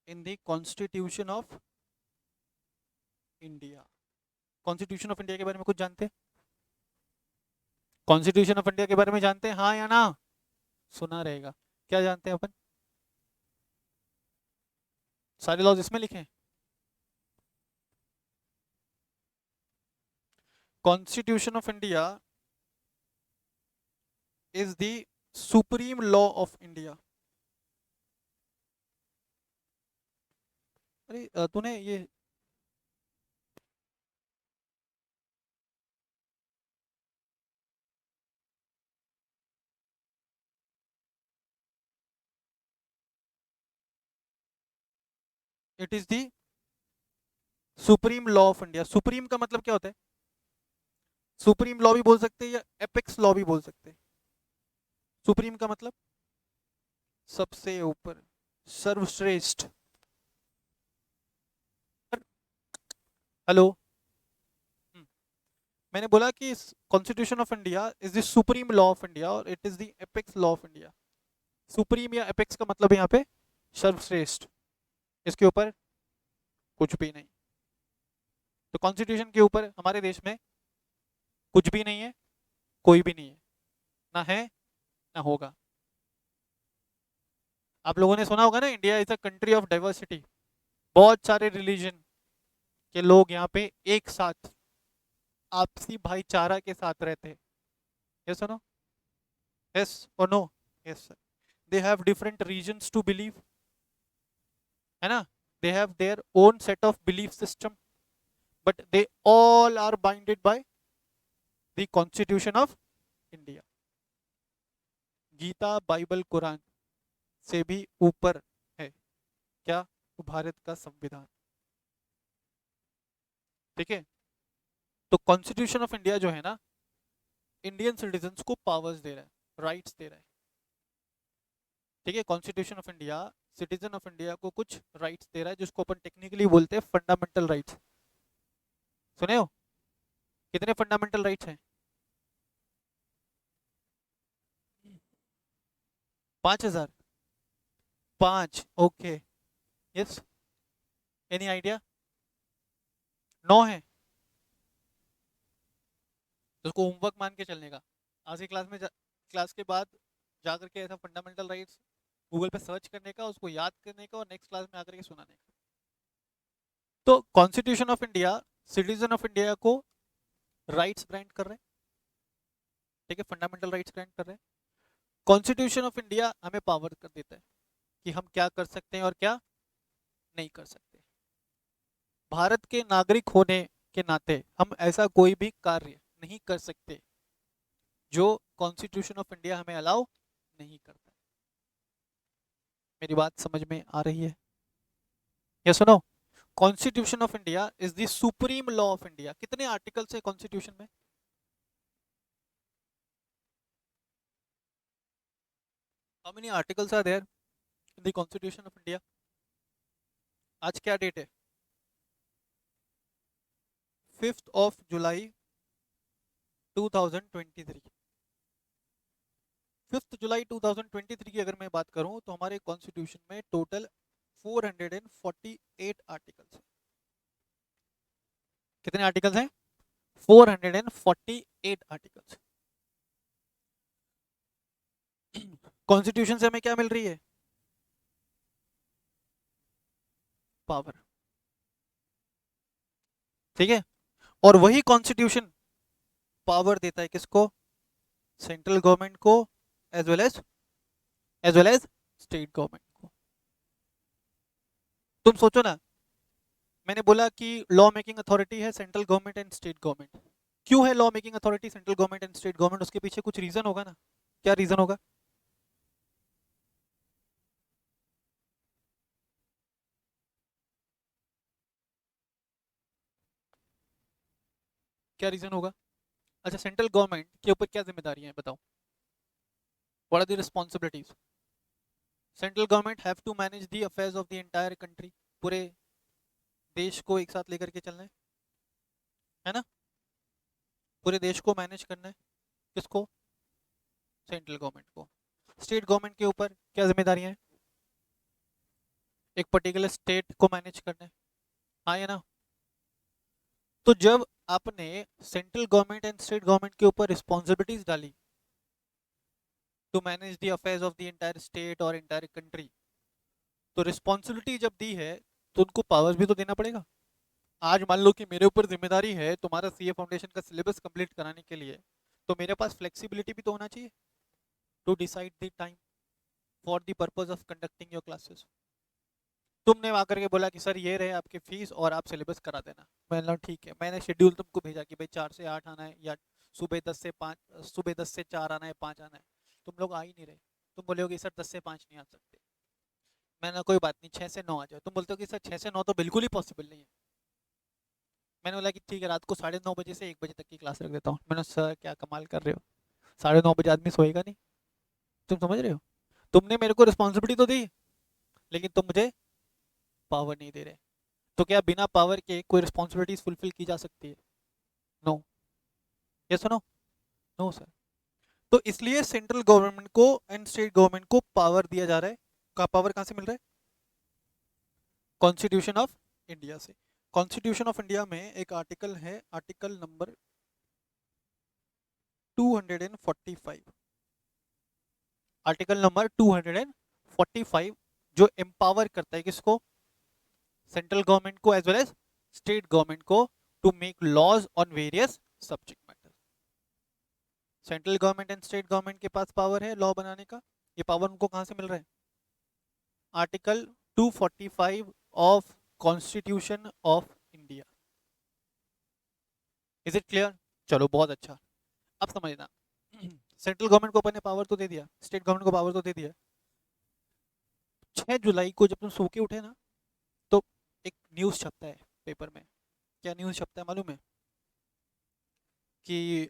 इन the constitution of India. Constitution of India के बारे में कुछ जानते हैं? कॉन्स्टिट्यूशन ऑफ इंडिया के बारे में जानते हैं, हाँ या ना? सुना रहेगा। क्या जानते हैं अपन? सारे लॉज इसमें लिखे हैं। Constitution of India is the supreme law of India. अरे तूने ये it is the supreme law of India. Supreme का मतलब क्या होता है? सुप्रीम लॉ भी बोल सकते हैं या एपेक्स लॉ भी बोल सकते हैं। सुप्रीम का मतलब सबसे ऊपर, सर्वश्रेष्ठ। हेलो। मैंने बोला कि constitution of India is the supreme law of India और it is the apex law of India. Supreme या एपेक्स का मतलब यहाँ पे सर्वश्रेष्ठ, इसके ऊपर कुछ भी नहीं। तो कॉन्स्टिट्यूशन के ऊपर हमारे देश में कुछ भी नहीं है, कोई भी नहीं है। ना है ना होगा। आप लोगों ने सुना होगा ना, India is a country of diversity. बहुत सारे रिलीजन के लोग यहाँ पे एक साथ आपसी भाईचारा के साथ रहते हैं। ये सुनो, यस और no? Yes sir. They have different reasons to believe, है ना? They have their own set of belief system, but they all are binded by the constitution of India. Gita, Bible, Quran से भी ऊपर है क्या? भारत का संविधान। ठीक है? तो कॉन्स्टिट्यूशन ऑफ इंडिया जो है ना, इंडियन सिटीजन्स को पावर्स दे रहा है, राइट्स दे रहा है। ठीक है? Constitution of India citizen of India को कुछ राइट्स दे रहा है, जिसको अपन टेक्निकली बोलते हैं फंडामेंटल राइट्स। सुने हो? कितने फंडामेंटल राइट्स हैं? 5,000? 5? ओके। Yes, any idea? 9 है? तो उसको होमवर्क मान के चलने का। आज की क्लास में क्लास के बाद जा करके ऐसा फंडामेंटल राइट्स गूगल पे सर्च करने का, उसको याद करने का और नेक्स्ट क्लास में आकर के सुनाने का। तो constitution of India citizen of India को राइट्स ग्रांट कर रहे हैं। ठीक है? फंडामेंटल राइट्स ग्रांट कर रहे हैं। कॉन्स्टिट्यूशन ऑफ इंडिया हमें पावर कर देता है कि हम क्या कर सकते हैं और क्या नहीं कर सकते। भारत के नागरिक होने के नाते हम ऐसा कोई भी कार्य नहीं कर सकते जो कॉन्स्टिट्यूशन ऑफ इंडिया हमें अलाउ नहीं करता। मेरी बात समझ में आ रही है? या सुनो, constitution of India is the supreme law of India. कितने आर्टिकल्स है कॉन्स्टिट्यूशन में? How many articles are there in the constitution of India? आज क्या डेट है? 5th of July 2023। 5th जुलाई 2023 की अगर मैं बात करूं तो हमारे कॉन्स्टिट्यूशन में टोटल 448 आर्टिकल्स हैं। कितने आर्टिकल्स हैं? 448 आर्टिकल्स। कॉन्स्टिट्यूशन से हमें क्या मिल रही है? पावर। ठीक है? और वही कॉन्स्टिट्यूशन पावर देता है किसको? सेंट्रल गवर्नमेंट को as well as state government को। तुम सोचो ना, मैंने बोला कि लॉ मेकिंग अथॉरिटी है central government and state government. क्यों है law making authority central government and state government? उसके पीछे कुछ रीजन होगा ना? क्या रीजन होगा? क्या रीजन होगा? अच्छा, सेंट्रल गवर्नमेंट के ऊपर क्या जिम्मेदारियां हैं बताओ? What are the responsibilities? Central government have to manage the affairs of the entire country. पूरे देश को एक साथ लेकर के चलना है ना? पूरे देश को मैनेज करना है। किसको? सेंट्रल गवर्नमेंट को। स्टेट गवर्नमेंट के ऊपर क्या जिम्मेदारियां हैं? एक पर्टिकुलर स्टेट को मैनेज करना है। हाँ या ना? तो जब आपने central government and state government के ऊपर रिस्पॉन्सिबिलिटीज डाली to manage the affairs of the entire state और एंटायर कंट्री, तो रिस्पॉन्सिबिलिटी जब दी है तो उनको पावर्स भी तो देना पड़ेगा। आज मान लो कि मेरे ऊपर जिम्मेदारी है तुम्हारा सीए फाउंडेशन का सिलेबस कंप्लीट कराने के लिए, तो मेरे पास फ्लेक्सिबिलिटी भी तो होना चाहिए to decide the time for the purpose of conducting your classes. तुमने आकर के बोला कि सर ये रहे आपकी फीस और आप सिलेबस करा देना। मैंने ठीक है, मैंने शेड्यूल तुमको भेजा कि भाई 4 से 8 आना है, या सुबह 10 से 5, सुबह 10 से 4 आना है, 5 आना है। तुम लोग आ ही नहीं रहे। तुम बोले हो कि सर 10 से 5 नहीं आ सकते। मैंने कोई बात नहीं, 6 से 9 आ जाओ। तुम बोलते हो कि सर 6 से 9 तो बिल्कुल ही पॉसिबल नहीं है। मैंने बोला कि ठीक है, रात को 9:30 बजे से 1 बजे तक की क्लास रख देता हूँ। मैंने, सर क्या कमाल कर रहे हो, 9:30 बजे आदमी सोएगा नहीं? तुम समझ रहे हो? तुमने मेरे को रिस्पॉन्सिबिलिटी तो दी, लेकिन तुम मुझे पावर नहीं दे रहे। तो क्या बिना पावर के कोई रिस्पॉन्सिबिलिटीज फुलफिल की जा सकती है? No. Yes no? No sir. तो इसलिए सेंट्रल गवर्नमेंट को एंड स्टेट गवर्नमेंट को पावर दिया जा रहा है। का पावर कहां से मिल रहा है? कॉन्स्टिट्यूशन ऑफ इंडिया से। कॉन्स्टिट्यूशन ऑफ इंडिया में एक आर्टिकल है, आर्टिकल नंबर 245। आर्टिकल नंबर 245 जो एम्पावर करता है किसको, सेंट्रल गवर्नमेंट को as well as state government को to make laws on various subject matter. Central government and state government के पास पावर है लॉ बनाने का। ये पावर उनको कहां से मिल रहा है, article 245 of constitution of India. Is it clear? चलो बहुत अच्छा। अब समझना, सेंट्रल गवर्नमेंट को अपन ने पावर तो दे दिया, स्टेट गवर्नमेंट को पावर तो दे दिया। 6 जुलाई को जब तुम सो के उठे ना, तो एक न्यूज़ छपता है पेपर में। क्या न्यूज़ छपता है मालूम है? कि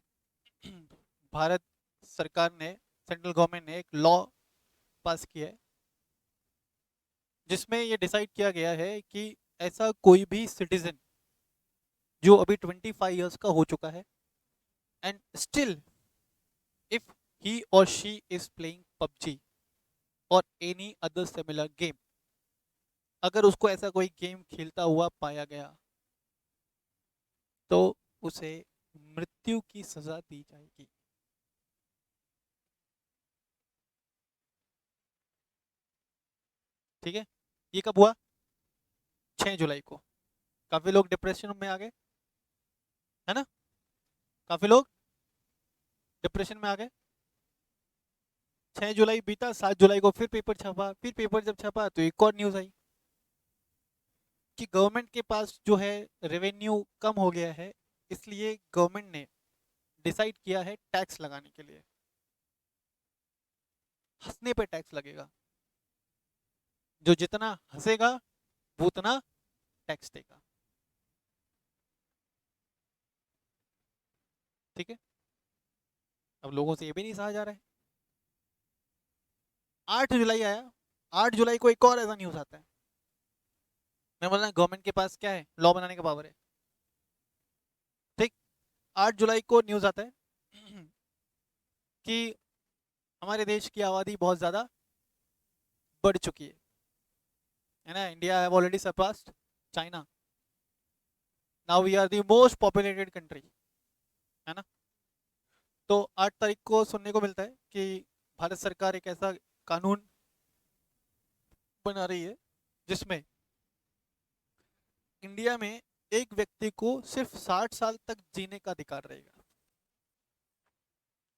भारत सरकार ने, सेंट्रल गवर्नमेंट ने एक लॉ पास किया है जिसमें ये डिसाइड किया गया है कि ऐसा कोई भी सिटीजन जो अभी 25 इयर्स का हो चुका है एंड स्टिल इफ ही और शी इज प्लेइंग पबजी और एनी अदर सिमिलर गेम, अगर उसको ऐसा कोई गेम खेलता हुआ पाया गया तो उसे मृत्यु की सजा दी जाएगी। ठीक है, ये कब हुआ? 6 जुलाई को। काफी लोग डिप्रेशन में आ गए, है ना, काफी लोग डिप्रेशन में आ गए। 6 जुलाई बीता, 7 जुलाई को फिर पेपर छपा, फिर पेपर जब छपा तो एक और न्यूज़ आई कि गवर्नमेंट के पास जो है रेवेन्यू कम हो गया है, इसलिए गवर्नमेंट ने डिसाइड किया है टैक्स लगाने के लिए। हंसने पे टैक्स लगेगा, जो जितना हंसेगा वो उतना टैक्स देगा। ठीक है, अब लोगों से ये भी नहीं सहा जा रहा है। 8 जुलाई आया, 8 जुलाई को एक और ऐसा न्यूज़ आता है। मैं बोल रहा गवर्नमेंट के पास क्या है, लॉ बनाने का पावर है। ठीक, 8 जुलाई को न्यूज़ आता है कि हमारे देश की आबादी बहुत ज़्यादा बढ़ चुकी है ना, India have already surpassed China, now we are the most populated country, है ना। तो 8 तारीख को सुनने को मिलता है कि भारत सरकार एक ऐसा कानून बना रही है जिसमें इंडिया में एक व्यक्ति को सिर्फ 60 साल तक जीने का अधिकार रहेगा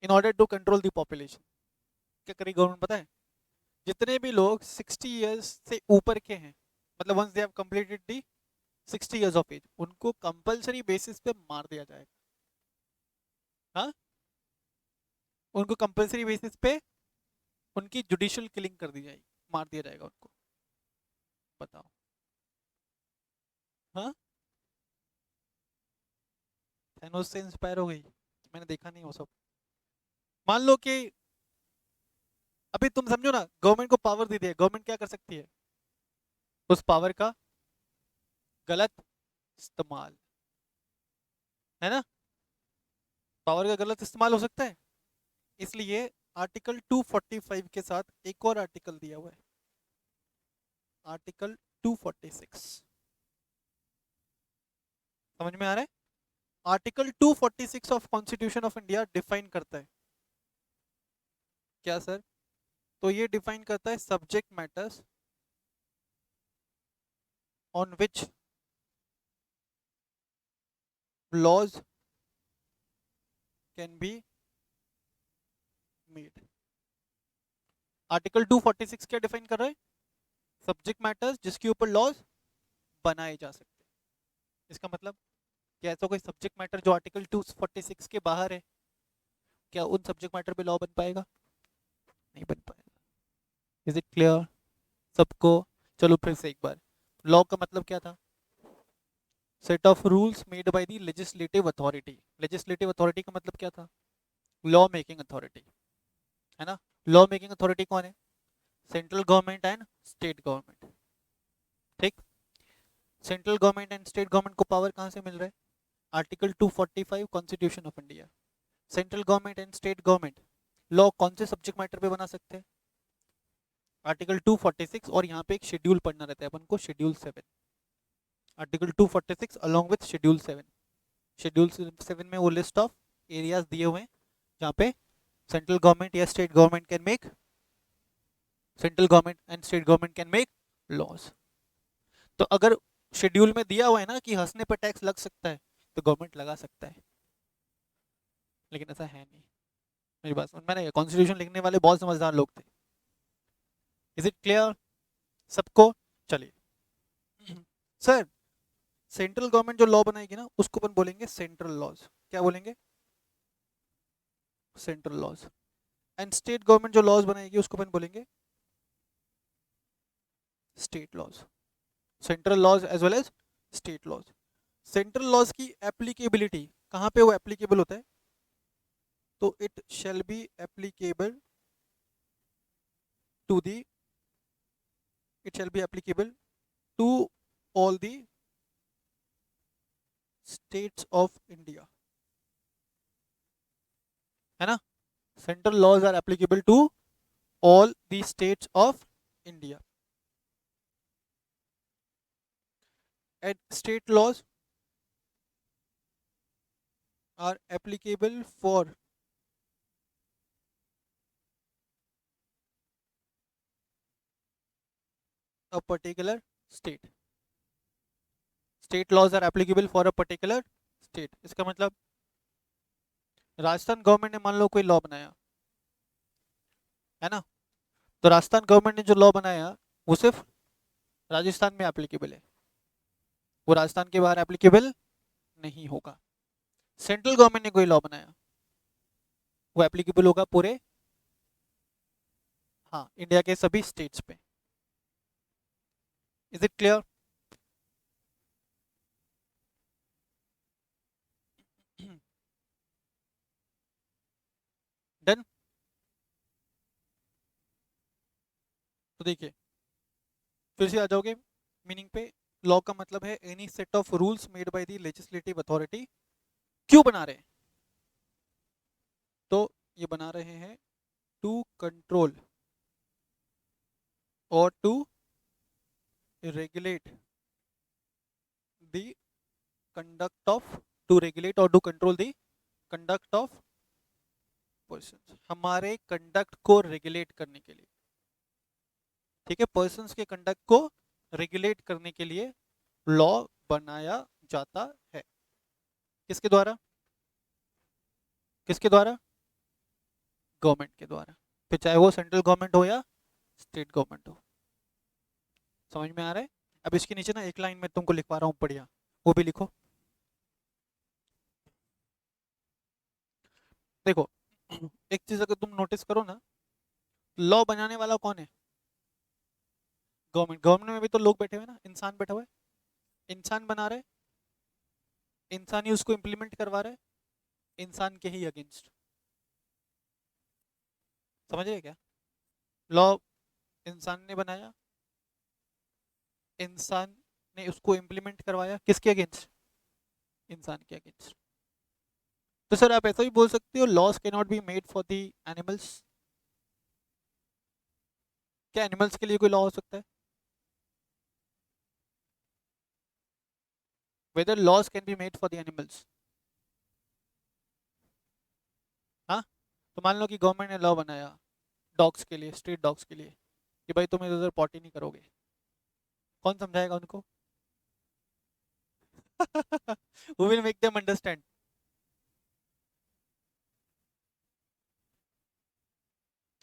in order to control the population. क्या करेगी गवर्नमेंट पता है? जितने भी लोग 60 इयर्स से ऊपर के हैं, मतलब once they have completed the 60 years of age, उनको कंपलसरी बेसिस पे मार दिया जाएगा। हाँ, उनको कंपलसरी बेसिस पे उनकी जुडिशियल किलिंग कर दी जाएगी, मार दिया जाएगा उनको। बताओ। हाँ, थैनोस से इंस्पायर हो गई? मैंने देखा नहीं वो सब। मान लो कि अभी तुम समझो ना, गवर्नमेंट को पावर दे दिया, गवर्नमेंट क्या कर सकती है? उस पावर का गलत इस्तेमाल, है ना, पावर का गलत इस्तेमाल हो सकता है। इसलिए आर्टिकल 245 के साथ एक और आर्टिकल दिया हुआ है, आर्टिकल 246। समझ में आ रहा है? Article 246 of constitution of India define करता है क्या सर? तो ये डिफाइन करता है subject matters on which laws can be made. Article 246 क्या डिफाइन कर रहा है? सब्जेक्ट मैटर्स जिसके ऊपर लॉज बनाए जा सकते हैं। इसका मतलब क्या ऐसा कोई सब्जेक्ट मैटर जो आर्टिकल 246 के बाहर है, क्या उन सब्जेक्ट मैटर पे लॉ बन पाएगा? नहीं बन पाएगा। इज इट क्लियर सबको? चलो फिर से एक बार, लॉ का मतलब क्या था? Set of rules made by the legislative authority. Legislative authority का मतलब क्या था? लॉ मेकिंग अथॉरिटी, है ना। लॉ मेकिंग अथॉरिटी कौन है? Central government and state government. ठीक, central government and state government को पावर कहां से मिल रहा है? Article 245 constitution of India. Central government and state government law कौन से सब्जेक्ट मैटर पे बना सकते हैं? आर्टिकल 246, और यहाँ पे एक शेड्यूल पढ़ना रहता है अपन को, schedule 7। Article 246 along with schedule 7। Schedule 7 में वो लिस्ट ऑफ एरियाज दिए हुए हैं जहाँ पे सेंट्रल गवर्नमेंट या state government can make central government and state government can make laws. तो अगर शेड्यूल में दिया हुआ है ना कि हंसने पर टैक्स लग सकता है, तो गवर्नमेंट लगा सकता है, लेकिन ऐसा है नहीं। मेरी बात समझ में नहीं, कॉन्स्टिट्यूशन लिखने वाले बहुत समझदार लोग थे। इज इट क्लियर सबको? चलिए सर, सेंट्रल गवर्नमेंट जो लॉ बनाएगी ना उसको अपन बोलेंगे सेंट्रल लॉज। क्या बोलेंगे? Central laws. And state government जो लॉज बनाएगी उसको अपन बोलेंगे state laws. Central laws as well as state laws. Central laws की एप्लीकेबिलिटी कहाँ पे वो एप्लीकेबल होता है? तो it shall be applicable to the, it shall be applicable to all the states of India, है ना? Central laws are applicable to all the states of India, and state laws are applicable for a particular state. State laws are applicable for a particular state. इसका मतलब Rajasthan government ने मान लो कोई law बनाया, है ना? तो राजस्थान गवर्नमेंट ने जो लॉ बनाया वो सिर्फ राजस्थान में एप्लीकेबल है, वो राजस्थान के बाहर एप्लीकेबल नहीं होगा। सेंट्रल गवर्नमेंट ने कोई लॉ बनाया वो एप्लीकेबल होगा पूरे, हाँ, इंडिया के सभी स्टेट्स पे। Is it clear? डन। तो देखिए फिर से आ जाओगे मीनिंग पे। लॉ का मतलब है any set of rules made by the legislative authority. क्यों बना रहे हैं? तो ये बना रहे हैं टू कंट्रोल और to regulate the conduct of, to regulate और to control the conduct of persons, हमारे कंडक्ट को रेगुलेट करने के लिए। ठीक है, पर्संस के कंडक्ट को रेगुलेट करने के लिए लॉ बनाया जाता है। किसके द्वारा? किसके द्वारा? गवर्नमेंट के द्वारा। फिर चाहे वो सेंट्रल गवर्नमेंट हो या स्टेट गवर्नमेंट हो। समझ में आ रहा है? अब इसके नीचे ना एक लाइन में तुमको लिखवा रहा हूँ, बढ़िया, वो भी लिखो। देखो एक चीज अगर तुम नोटिस करो ना, लॉ बनाने वाला कौन है? गवर्नमेंट। गवर्नमेंट में भी तो लोग बैठे हुए हैं ना, इंसान बैठा हुआ है, इंसान बना रहे, इंसान ही उसको इम्प्लीमेंट करवा रहे, इंसान के ही अगेंस्ट। समझ रहे क्या? लॉ इंसान ने बनाया, इंसान ने उसको इम्प्लीमेंट करवाया, किसके अगेंस्ट? इंसान के अगेंस्ट। तो सर आप ऐसा भी बोल सकते हो laws can not be made for the animals. क्या एनिमल्स के लिए कोई लॉ हो सकता है? Whether laws can be made for the animals. हाँ, तो मान लो कि गवर्नमेंट ने लॉ बनाया डॉग्स के लिए, स्ट्रीट डॉग्स के लिए, कि भाई तुम इधर उधर पॉटी नहीं करोगे। कौन समझाएगा उनको? Who will make them understand?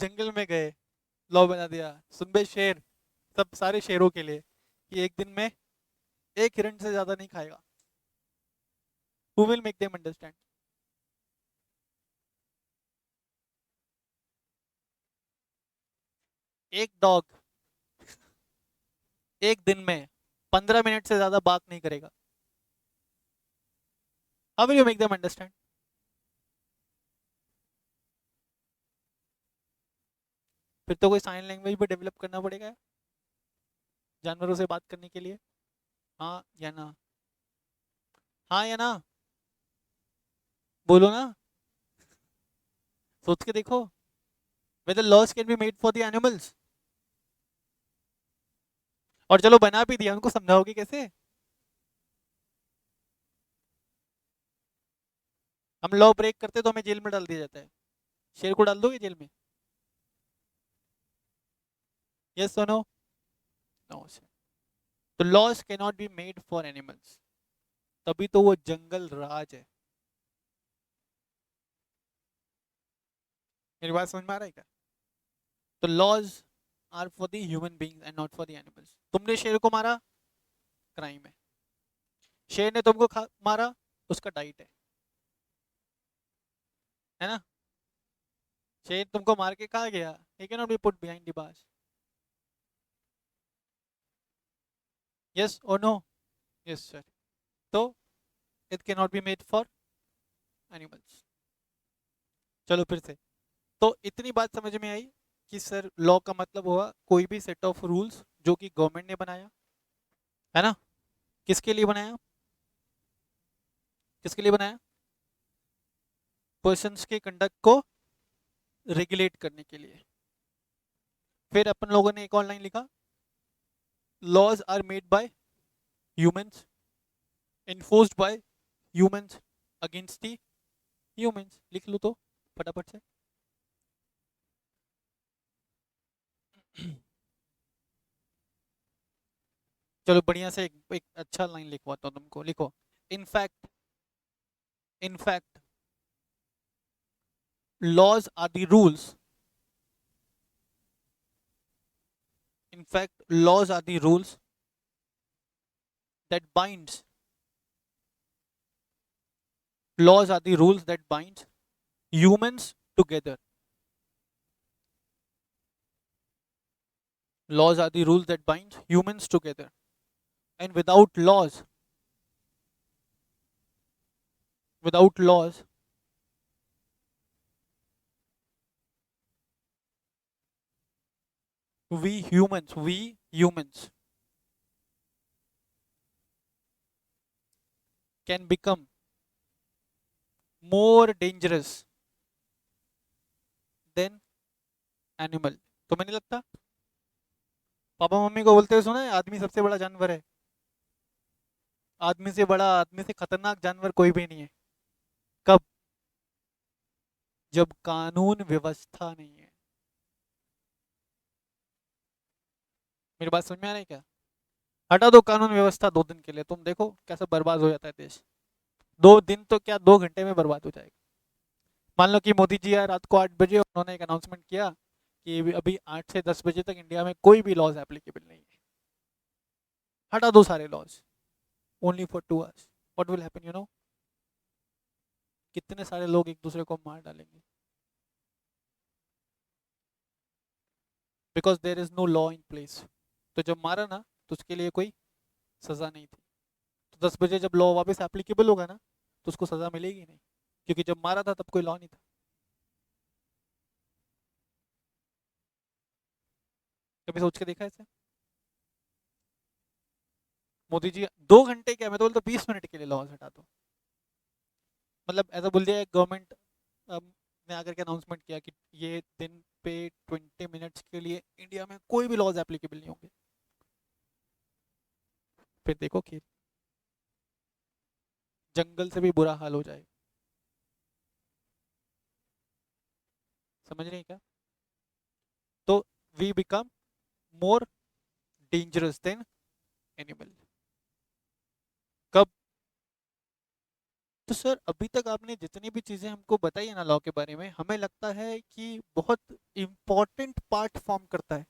जंगल में गए, लॉ बना दिया, सुन बे शेर, सब सारे शेरों के लिए कि एक दिन में एक हिरण से ज्यादा नहीं खाएगा। Who will make them understand? एक डॉग एक दिन में 15 मिनट से ज्यादा बात नहीं करेगा। How will you make them understand? फिर तो कोई साइन लैंग्वेज भी डेवलप करना पड़ेगा जानवरों से बात करने के लिए। हाँ या ना? हाँ या ना? बोलो ना, सोच के देखो। whether laws can be made for the animals। और चलो बना भी दिया, उनको समझाओगे कैसे? हम लॉ ब्रेक करते तो हमें जेल में डाल दिया जाता है। शेर को डाल दोगे जेल में? यस और नो? No sir. तो laws can not be made for animals, तभी तो वो जंगल राज है। मेरी बात समझ में आ रहा है क्या? तो laws are for the human beings and not for the animals. तुमने शेर को मारा, क्राइम है। शेर ने तुमको मारा, उसका डाइट है ना? शेर तुमको मार के कहा गया, he can not be put behind the bars. Yes और नो? Yes sir. तो it can not be made for animals. चलो फिर से। तो इतनी बात समझ में आई कि सर लॉ का मतलब हुआ कोई भी सेट ऑफ रूल्स जो कि गवर्नमेंट ने बनाया, है ना? किसके लिए बनाया? किसके लिए बनाया? पर्सन्स के कंडक्ट को रेगुलेट करने के लिए। फिर अपन लोगों ने एक और लाइन लिखा, laws are made by humans, enforced by humans, against the humans. लिख लो तो फटाफट से। चलो बढ़िया से एक अच्छा लाइन लिखवाता हूँ तुमको। लिखो, in fact, in fact laws are the rules, in fact laws are the rules that binds, laws are the rules that binds humans together. Laws are the rules that bind humans together, and without laws we humans can become more dangerous than animal। तो मैंने लगता papa mummy को बोलते हुए सुना है, आदमी सबसे बड़ा जानवर है। आदमी से बड़ा, आदमी से खतरनाक जानवर कोई भी नहीं है। कब? जब कानून व्यवस्था नहीं है। मेरी बात समझ में आ रही है क्या? हटा दो कानून व्यवस्था 2 दिन के लिए, तुम देखो कैसे बर्बाद हो जाता है देश। 2 दिन तो क्या, 2 घंटे में बर्बाद हो जाएगा। मान लो कि मोदी जी आए रात को 8 बजे, उन्होंने एक अनाउंसमेंट किया कि अभी 8 से 10 बजे तक इंडिया में कोई भी लॉज एप्लीकेबल नहीं है। हटा दो सारे laws, only for 2 hours. What will happen, you know? कितने सारे लोग एक दूसरे को मार डालेंगे, because there is no law in place. तो जब मारा ना, तो उसके लिए कोई सजा नहीं थी। तो 10 बजे जब लॉ वापस एप्लीकेबल होगा ना, तो उसको सजा मिलेगी नहीं, क्योंकि जब मारा था तब कोई लॉ नहीं था। कभी सोच के देखा है ऐसे? मोदी जी 2 घंटे क्या, मैं तो बोलता 20 मिनट के लिए लॉज हटा दो। मतलब ऐसा बोल दिया गवर्नमेंट ने आकर के अनाउंसमेंट किया कि ये दिन पे 20 मिनट्स के लिए इंडिया में कोई भी लॉज एप्लीकेबल नहीं होंगे। फिर देखो कि जंगल से भी बुरा हाल हो जाएगा। समझ रहे हैं क्या? तो we become more dangerous than animal. कब? तो सर अभी तक आपने जितनी भी चीजें हमको बताई है ना लॉ के बारे में, हमें लगता है कि बहुत इंपॉर्टेंट पार्ट फॉर्म करता है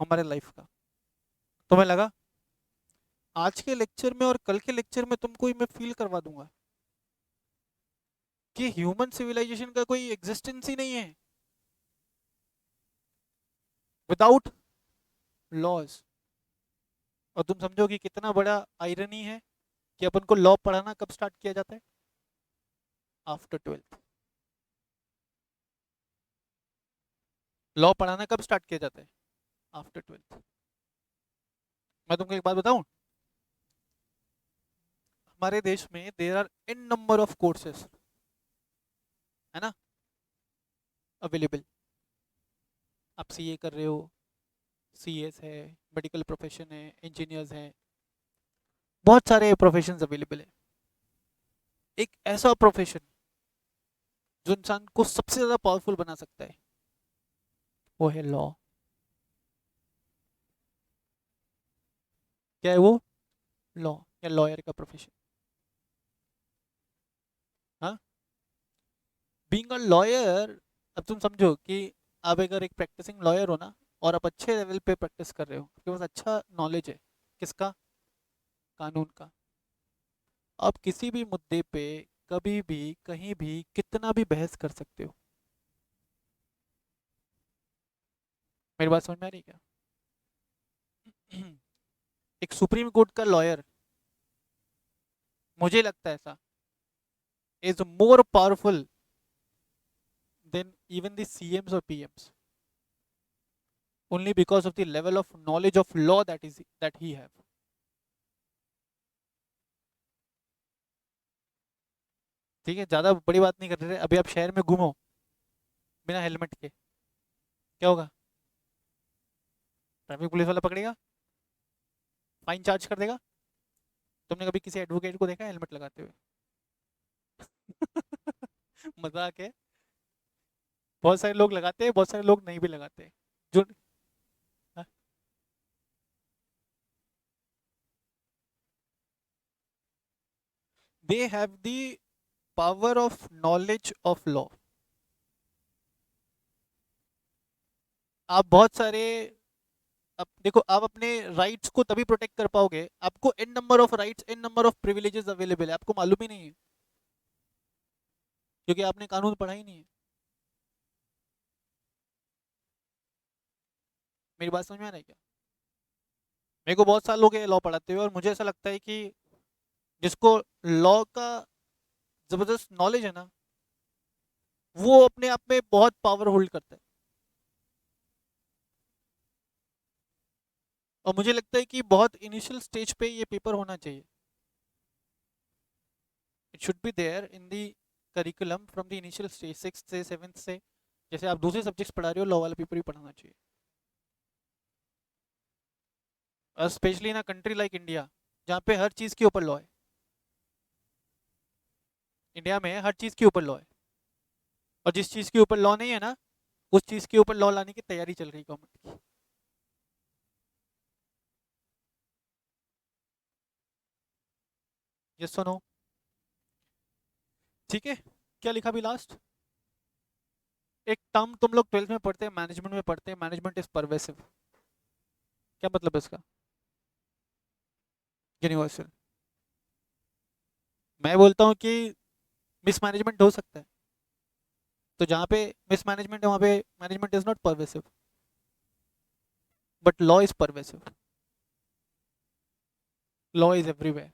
हमारे लाइफ का। तुम्हें लगा आज के लेक्चर में और कल के लेक्चर में तुमको मैं फील करवा दूंगा कि ह्यूमन सिविलाइजेशन का कोई एग्जिस्टेंस ही नहीं है विदाउट लॉज। और तुम समझो कि कितना बड़ा आयरनी है कि अपन को लॉ पढ़ाना कब स्टार्ट किया जाता है? After 12th। लॉ पढ़ाना कब स्टार्ट किया जाता है? After 12th। मैं तुमको एक बात बताऊं, हमारे देश में there are in number of courses, है ना, अवेलेबल। आप सीए कर रहे हो, सीएस है, मेडिकल प्रोफेशन है, इंजीनियर्स हैं, बहुत सारे प्रोफेशंस अवेलेबल है। एक ऐसा प्रोफेशन जो इंसान को सबसे ज्यादा पावरफुल बना सकता है, वो है लॉ। क्या है वो? लॉ या लॉयर का प्रोफेशन। हाँ, बीइंग अ लॉयर, अब तुम समझो कि आप अगर एक प्रैक्टिसिंग लॉयर हो ना, और आप अच्छे लेवल पे प्रैक्टिस कर रहे हो, आपके पास अच्छा नॉलेज है किसका? कानून का। आप किसी भी मुद्दे पे कभी भी कहीं भी कितना भी बहस कर सकते हो। मेरी बात समझ में आ रही है क्या? एक सुप्रीम कोर्ट का लॉयर, मुझे लगता है ऐसा, is more powerful than even the CM's और PM's, only because of the level of knowledge of law that he have. ठीक है, ज्यादा बड़ी बात नहीं कर रहे। अभी आप शहर में घूमो बिना हेलमेट के, क्या होगा? ट्रैफिक पुलिस वाला पकड़ेगा, फाइन चार्ज कर देगा। तुमने कभी किसी एडवोकेट को देखा है हेलमेट लगाते हुए? मजाक है। बहुत सारे लोग लगाते हैं, बहुत सारे लोग नहीं भी लगाते। जो they have the power of knowledge of law. आप बहुत सारे, अब देखो, आप अपने राइट्स को तभी प्रोटेक्ट कर पाओगे, आपको n number of rights, n number of privileges available है, आपको मालूम ही नहीं है, क्योंकि आपने कानून पढ़ा ही नहीं है। मेरी बात समझ में आ रही है क्या? मेरे को बहुत साल हो गए लॉ पढ़ाते हुए, और मुझे ऐसा लगता है कि जिसको लॉ का जबरदस्त नॉलेज है ना, वो अपने आप में बहुत पावर होल्ड करता है। और मुझे लगता है कि बहुत इनिशियल स्टेज पे ये पेपर होना चाहिए। It should be there in the curriculum from the initial stage, six से सेवन्थ से। जैसे आप दूसरे सब्जेक्ट्स पढ़ा रहे हो, लॉ वाला पेपर भी पढ़ाना चाहिए, specially in a country like India, जहाँ पे हर चीज़ के ऊपर लॉ है। इंडिया में हर चीज़ के ऊपर लॉ है, और जिस चीज़ के ऊपर लॉ नहीं है ना, उस चीज़ के ऊपर लॉ लाने की तैयारी चल रही है गवर्नमेंट की। ये सुनो, ठीक है, क्या लिखा भी लास्ट? एक टर्म तुम लोग ट्वेल्थ में पढ़ते हैं, मैनेजमेंट में पढ़ते हैं, मैनेजमेंट इज परवेसिव। क्या मतलब है इसका? यूनिवर्सल। मैं बोलता हूँ कि मिसमैनेजमेंट हो सकता है, तो जहाँ पे मिसमैनेजमेंट है वहाँ पे management is not pervasive, but law is pervasive. Law is everywhere.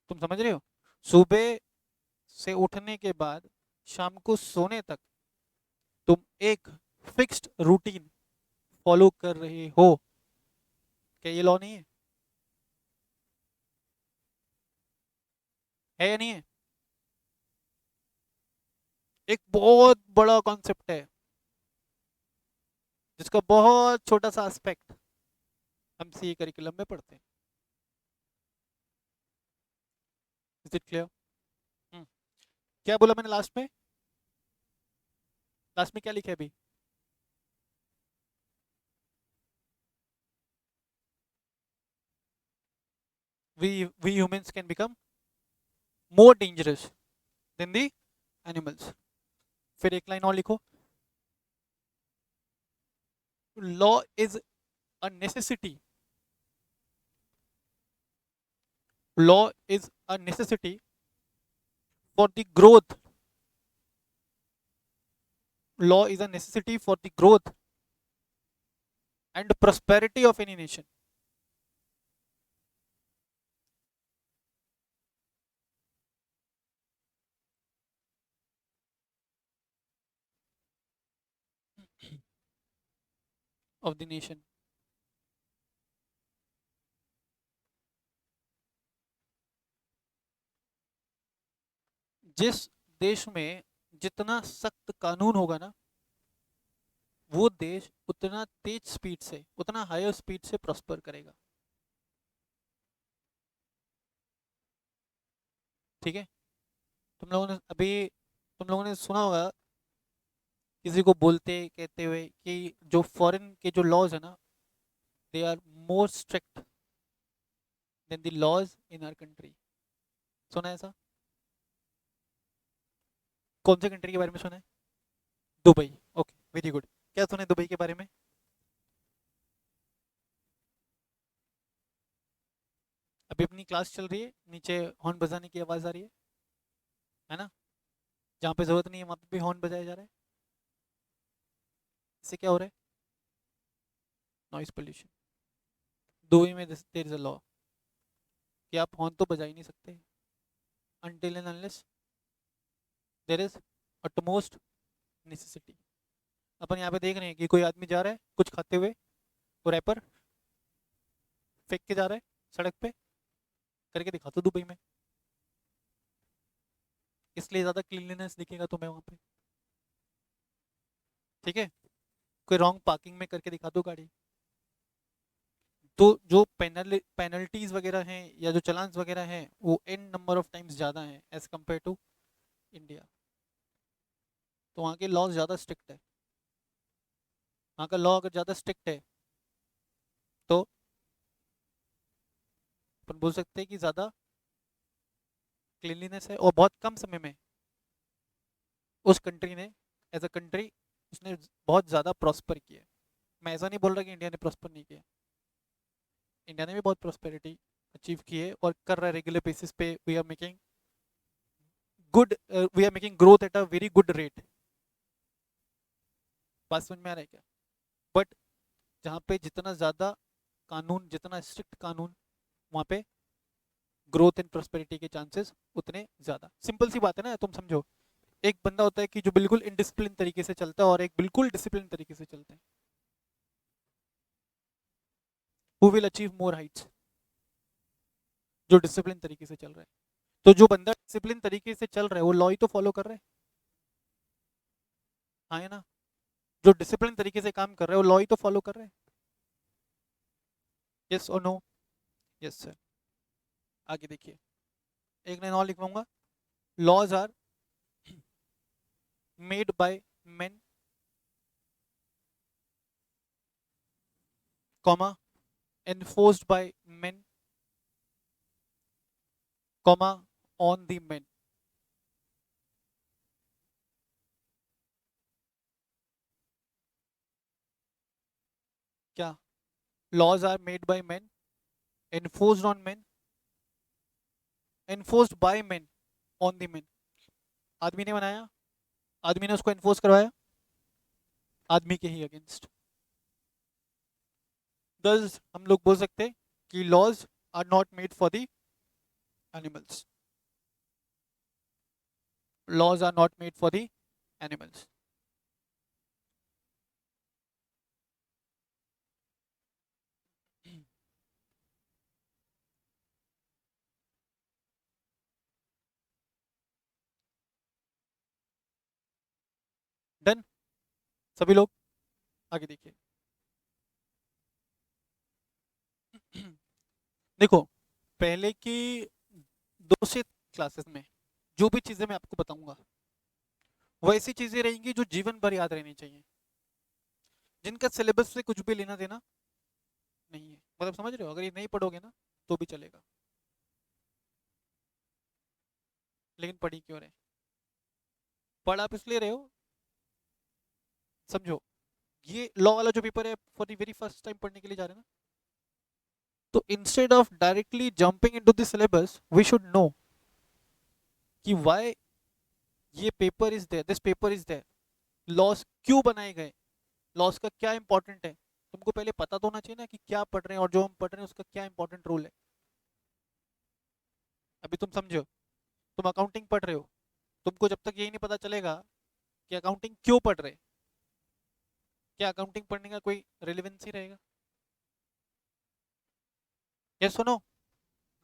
तुम समझ रहे हो? सुबह से उठने के बाद शाम को सोने तक तुम एक फिक्स्ड रूटीन फॉलो कर रहे हो, क्या ये लॉ नहीं है? है या नहीं है? एक बहुत बड़ा कॉन्सेप्ट है, जिसका बहुत छोटा सा एस्पेक्ट हम सी करिकुलम में पढ़ते हैं। Is it clear? क्या बोला मैंने लास्ट में? लास्ट में क्या लिखा है अभी? we humans can become more dangerous than the animals। फिर एक लाइन और लिखो, law is a necessity, law is a necessity for the growth, law is a necessity for the growth and prosperity of any nation। of the nation। जिस देश में जितना सख्त कानून होगा ना, वो देश उतना तेज स्पीड से, उतना हायर स्पीड से प्रॉस्पर करेगा। ठीक है? तुम लोगों ने अभी, तुम लोगों ने सुना होगा किसी को बोलते कहते हुए कि जो फॉरेन के जो लॉज है ना, they are more strict than the laws in our country. सुना है ऐसा? कौन से कंट्री के बारे में सुना है? दुबई। Okay, very good. क्या सुना है दुबई के बारे में? अभी अपनी क्लास चल रही है, नीचे हॉर्न बजाने की आवाज़ आ रही है ना? जहाँ पे जरूरत नहीं है वहाँ पे भी हॉर्न बजाया जा रहा है। इससे क्या हो रहा है? Noise pollution. दुबई में देयर इज अ लॉ कि आप हॉर्न तो बजा ही नहीं सकते until and unless there is utmost necessity। अपन यहाँ पे देख रहे हैं कि कोई आदमी जा रहा है कुछ खाते हुए, वो रैपर फेंक के जा रहा है सड़क पे, करके दिखा दो दुबई में, इसलिए ज़्यादा क्लीनलीनेस दिखेगा तुम्हें वहाँ पे। ठीक है? कोई रॉन्ग पार्किंग में करके दिखा दो गाड़ी, तो जो पेनल्टीज वगैरह हैं या जो चलान्स वगैरह हैं वो एन नंबर ऑफ टाइम्स ज़्यादा हैं एज कम्पेयर टू इंडिया। तो वहाँ के लॉज ज़्यादा स्ट्रिक्ट है। वहाँ का लॉ अगर ज़्यादा स्ट्रिक्ट है तो अपन बोल सकते हैं कि ज़्यादा क्लीनलीनेस है, और बहुत कम समय में उस कंट्री ने एज अ कंट्री उसने बहुत ज़्यादा प्रॉस्पर किया है। मैं ऐसा नहीं बोल रहा कि इंडिया ने प्रॉस्पर नहीं किया, इंडिया ने भी बहुत प्रॉस्पेरिटी अचीव की है और कर रहा है रेगुलर बेसिस पे। We are making good, we are making growth at a very good rate. बात समझ में आ रहा है क्या? बट जहाँ पे जितना ज़्यादा कानून, जितना स्ट्रिक्ट कानून, वहाँ पे ग्रोथ एंड प्रॉस्पेरिटी के चांसेस उतने ज़्यादा। सिंपल सी बात है ना, तुम समझो। एक बंदा होता है कि जो बिल्कुल इनडिसिप्लिन तरीके से चलता है और एक बिल्कुल डिसिप्लिन तरीके से चलता है। Who will achieve more Heights? जो डिसिप्लिन तरीके से चल रहा है। तो जो बंदा डिसिप्लिन तरीके से चल रहा है वो लॉ ही तो फॉलो कर रहा है। हाँ, है ना? जो डिसिप्लिन तरीके से काम कर रहा है वो लॉ ही तो फॉलो कर रहे हैं। यस और नो? Yes sir. आगे देखिए, एक लाइन और लिखवाऊंगा। Laws are made by men, comma enforced by men, comma on the men। क्या? laws are made by men, enforced on men, enforced by men on the men। आदमी ने बनाया, आदमी ने उसको एनफोर्स करवाया आदमी के ही अगेंस्ट। दस हम लोग बोल सकते हैं कि laws are not made for the animals, laws are not made for the animals. Done सभी लोग? आगे देखिए। देखो, पहले की 2 से क्लासेस में जो भी चीजें मैं आपको बताऊंगा वो ऐसी चीजें रहेंगी जो जीवन भर याद रहनी चाहिए, जिनका सिलेबस से कुछ भी लेना देना नहीं है। मतलब समझ रहे हो? अगर ये नहीं पढ़ोगे ना तो भी चलेगा, लेकिन पढ़ी क्यों रहे? पढ़ आप इसलिए रहे हो, समझो, ये लॉ वाला जो पेपर है for the very first time पढ़ने के लिए जा रहे हैं ना, तो instead of directly jumping into the syllabus we should know कि व्हाई ये paper is there, this paper is there, laws क्यों बनाए गए, लॉस का क्या इंपॉर्टेंट है। तुमको पहले पता तो होना चाहिए ना कि क्या पढ़ रहे हैं और जो हम पढ़ रहे हैं उसका क्या इंपॉर्टेंट रोल है। अभी तुम समझो, तुम अकाउंटिंग पढ़ रहे हो, तुमको जब तक यही नहीं पता चलेगा कि अकाउंटिंग क्यों पढ़ रहे, क्या अकाउंटिंग पढ़ने का कोई रिलेवेंसी रहेगा? यस सुनो,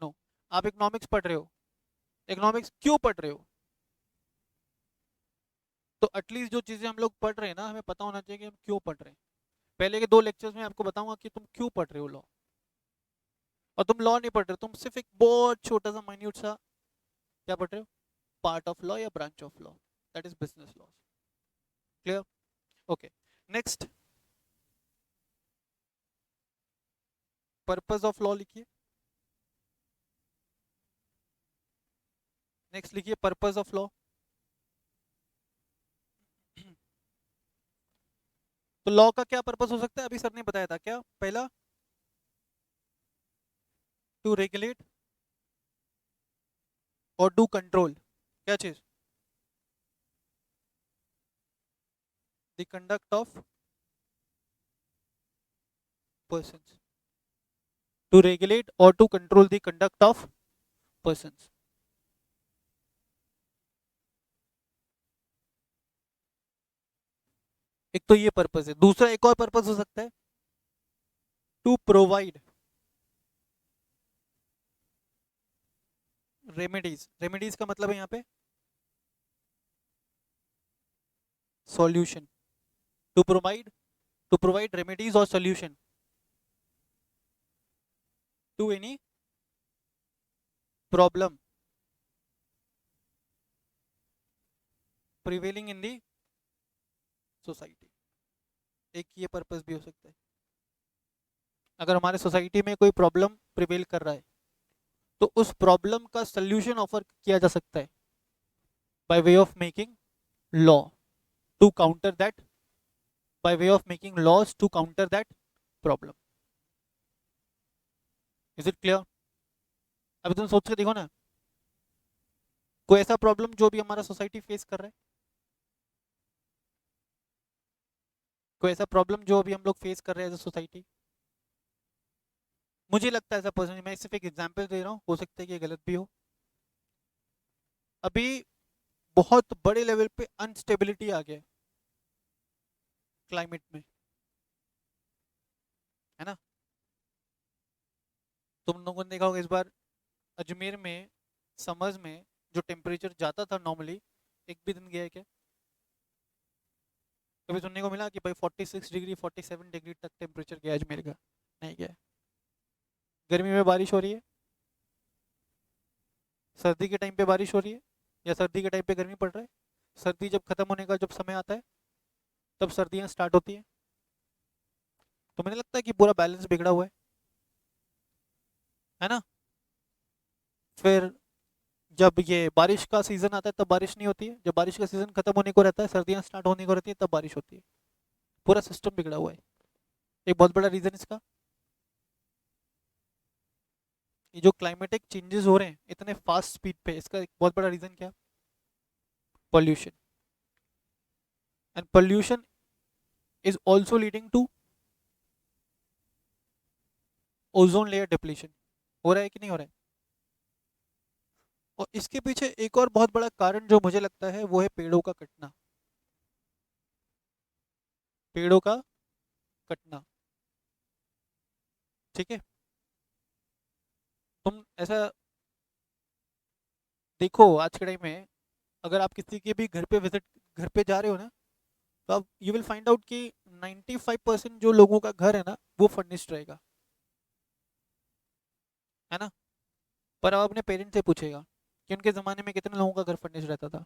नो। आप इकोनॉमिक्स पढ़ रहे हो, इकोनॉमिक्स क्यों पढ़ रहे हो? तो एटलीस्ट जो चीजें हम लोग पढ़ रहे हैं ना, हमें पता होना चाहिए कि हम क्यों पढ़ रहे हैं। पहले के 2 लेक्चर्स में आपको बताऊंगा कि तुम क्यों पढ़ रहे हो लॉ। और तुम लॉ नहीं पढ़ रहे हो, तुम सिर्फ एक बहुत छोटा सा माइन्यूट सा क्या पढ़ रहे हो, पार्ट ऑफ लॉ या branch of law, that is business law. Clear? Okay, next purpose of law लिखिए। नेक्स्ट लिखिए पर्पस ऑफ लॉ। तो लॉ का क्या पर्पस हो सकता है, अभी सर ने बताया था क्या, पहला टू रेगुलेट और टू कंट्रोल, क्या चीज, the conduct of persons, to regulate or to control the conduct of persons। एक तो ये पर्पस है, दूसरा एक और पर्पस हो सकता है टू प्रोवाइड रेमेडीज। रेमेडीज का मतलब है यहाँ पे सॉल्यूशन, टू प्रोवाइड रेमेडीज और solution to any problem prevailing in the society. एक ये पर्पस भी हो सकता है, अगर हमारे सोसाइटी में कोई प्रॉब्लम प्रिवेल कर रहा है तो उस प्रॉब्लम का सॉल्यूशन ऑफर किया जा सकता है by way of making law to counter that, by way of making laws to counter that problem. Is it clear? अभी तुम सोच के देखो ना, कोई ऐसा प्रॉब्लम जो भी हमारा सोसाइटी फेस कर रहा है, कोई ऐसा प्रॉब्लम जो अभी हम लोग फेस कर रहे हैं एज अ सोसाइटी, मुझे लगता है ऐसा पर्सनली, मैं सिर्फ एक एग्जांपल दे रहा हूँ, हो सकता है कि ये गलत भी हो। अभी बहुत बड़े लेवल पे अनस्टेबिलिटी आ गया है क्लाइमेट में, है ना। तुम लोगों ने देखा होगा इस बार अजमेर में समर्स में जो टेम्परेचर जाता था नॉर्मली, एक भी दिन गया है क्या? कभी सुनने को मिला कि भाई 46 डिग्री 47 डिग्री तक टेम्परेचर गया अजमेर का? नहीं गया। गर्मी में बारिश हो रही है, सर्दी के टाइम पे बारिश हो रही है, या सर्दी के टाइम पे गर्मी पड़ रहा है। सर्दी जब खत्म होने का जब समय आता है तब सर्दियाँ स्टार्ट होती हैं। तो मुझे लगता है कि पूरा बैलेंस बिगड़ा हुआ है ना। फिर जब ये बारिश का सीजन आता है तब बारिश नहीं होती है, जब बारिश का सीजन खत्म होने को रहता है, सर्दियाँ स्टार्ट होने को रहती है, तब बारिश होती है। पूरा सिस्टम बिगड़ा हुआ है। एक बहुत बड़ा रीजन इसका, ये जो क्लाइमेटिक चेंजेस हो रहे हैं इतने फास्ट स्पीड पे, इसका एक बहुत बड़ा रीजन क्या? Pollution. And pollution is also leading to ozone layer depletion. हो रहा है कि नहीं हो रहा है? और इसके पीछे एक और बहुत बड़ा कारण जो मुझे लगता है वो है पेड़ों का कटना। पेड़ों का कटना, ठीक है। तुम ऐसा देखो आज के टाइम में, अगर आप किसी के भी घर पे विजिट, घर पे जा रहे हो ना, तो आप यू विल फाइंड आउट कि 95% जो लोगों का घर है ना वो फर्निश्ड रहेगा, है ना। पर आप अपने पेरेंट्स से पूछेगा कि उनके ज़माने में कितने लोगों का घर फर्निश्ड रहता था।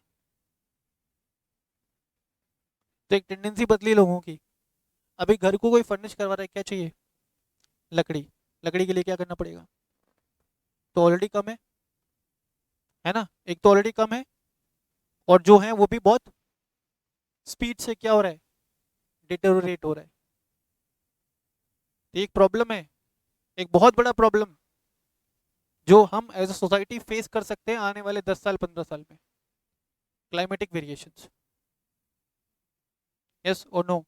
तो एक टेंडेंसी बदली लोगों की, अभी घर को कोई फर्निश करवा रहा है, क्या चाहिए? लकड़ी। लकड़ी के लिए क्या करना पड़ेगा? तो ऑलरेडी कम है ना, एक तो ऑलरेडी कम है, और जो है वो भी बहुत स्पीड से क्या हो रहा है, डिटेरोरेट हो रहा है। तो एक प्रॉब्लम है, एक बहुत बड़ा प्रॉब्लम जो हम एज अ सोसाइटी फेस कर सकते हैं आने वाले 10 साल 15 साल में, क्लाइमेटिक वेरिएशंस। यस और नो?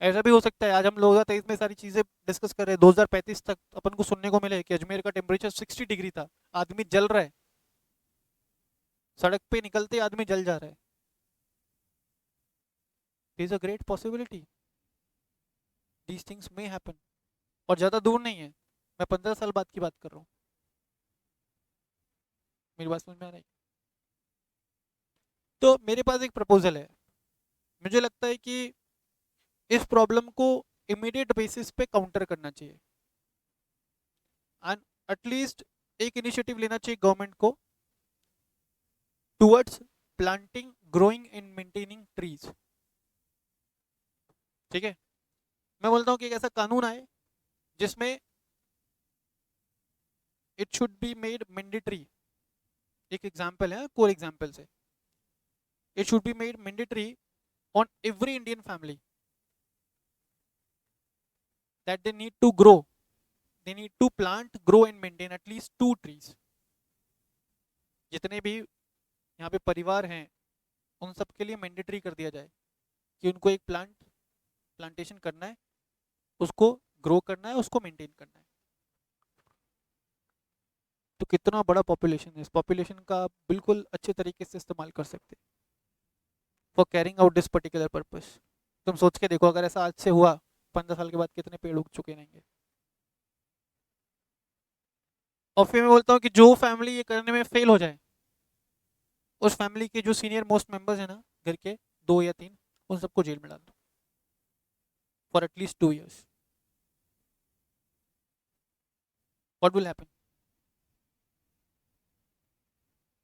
ऐसा भी हो सकता है आज हम 2023 में सारी चीजें डिस्कस कर रहे हैं, 2035 तक अपन को सुनने को मिले कि अजमेर का टेम्परेचर 60 डिग्री था, आदमी जल रहा है, सड़क पे निकलते आदमी जल जा रहा है। Is a great possibility, these things may happen. और ज्यादा दूर नहीं है, मैं 15 साल बाद की बात कर रहा हूँ। मेरी बात समझ में आ रही? तो मेरे पास एक प्रपोजल है, मुझे लगता है कि इस प्रॉब्लम को इमीडिएट बेसिस पे काउंटर करना चाहिए, एंड एटलीस्ट एक इनिशिएटिव लेना चाहिए गवर्नमेंट को towards planting, growing and maintaining trees. ठीक है, मैं बोलता हूँ कि एक ऐसा कानून आए जिसमें it should be made mandatory, एक एग्जांपल है, कोर एग्जांपल से, it should be made mandatory on every Indian family that they need to grow, they need to plant, grow and maintain at least 2 trees. जितने भी यहाँ पे परिवार हैं उन सब के लिए मैंडेटरी कर दिया जाए कि उनको एक प्लांटेशन करना है, उसको ग्रो करना है, उसको मेंटेन करना है। तो कितना बड़ा पॉपुलेशन है, इस पॉपुलेशन का आप बिल्कुल अच्छे तरीके से इस्तेमाल कर सकते हैं for carrying out this particular purpose. तुम सोच के देखो, अगर ऐसा आज से हुआ 15 साल के बाद कितने पेड़ उग चुके रहेंगे। और फिर मैं बोलता हूँ कि जो फैमिली ये करने में फेल हो जाए, उस फैमिली के जो सीनियर मोस्ट मेंबर्स हैं ना घर के, 2 या 3, उन सबको जेल में डाल दो for at least 2 years। What will happen?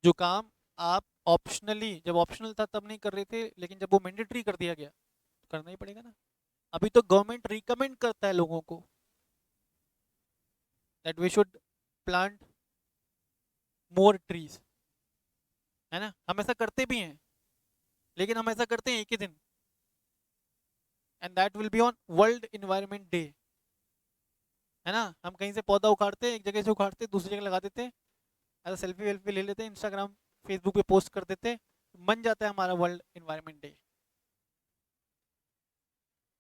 जो काम आप ऑप्शनली, जब ऑप्शनल था तब नहीं कर रहे थे, लेकिन जब वो मैंडेटरी कर दिया गया तो करना ही पड़ेगा ना। अभी तो गवर्नमेंट रिकमेंड करता है लोगों को that we should plant more trees, है ना, हम ऐसा करते भी हैं, लेकिन हम ऐसा करते हैं एक ही दिन, and that will be on world environment day, है ना। हम कहीं से पौधा उखाड़ते हैं, एक जगह से उखाड़ते दूसरी जगह लगा देते हैं, ऐसा सेल्फी वेल्फी ले लेते हैं, इंस्टाग्राम फेसबुक पे पोस्ट कर देते हैं, बन जाता है हमारा वर्ल्ड इन्वायरमेंट डे,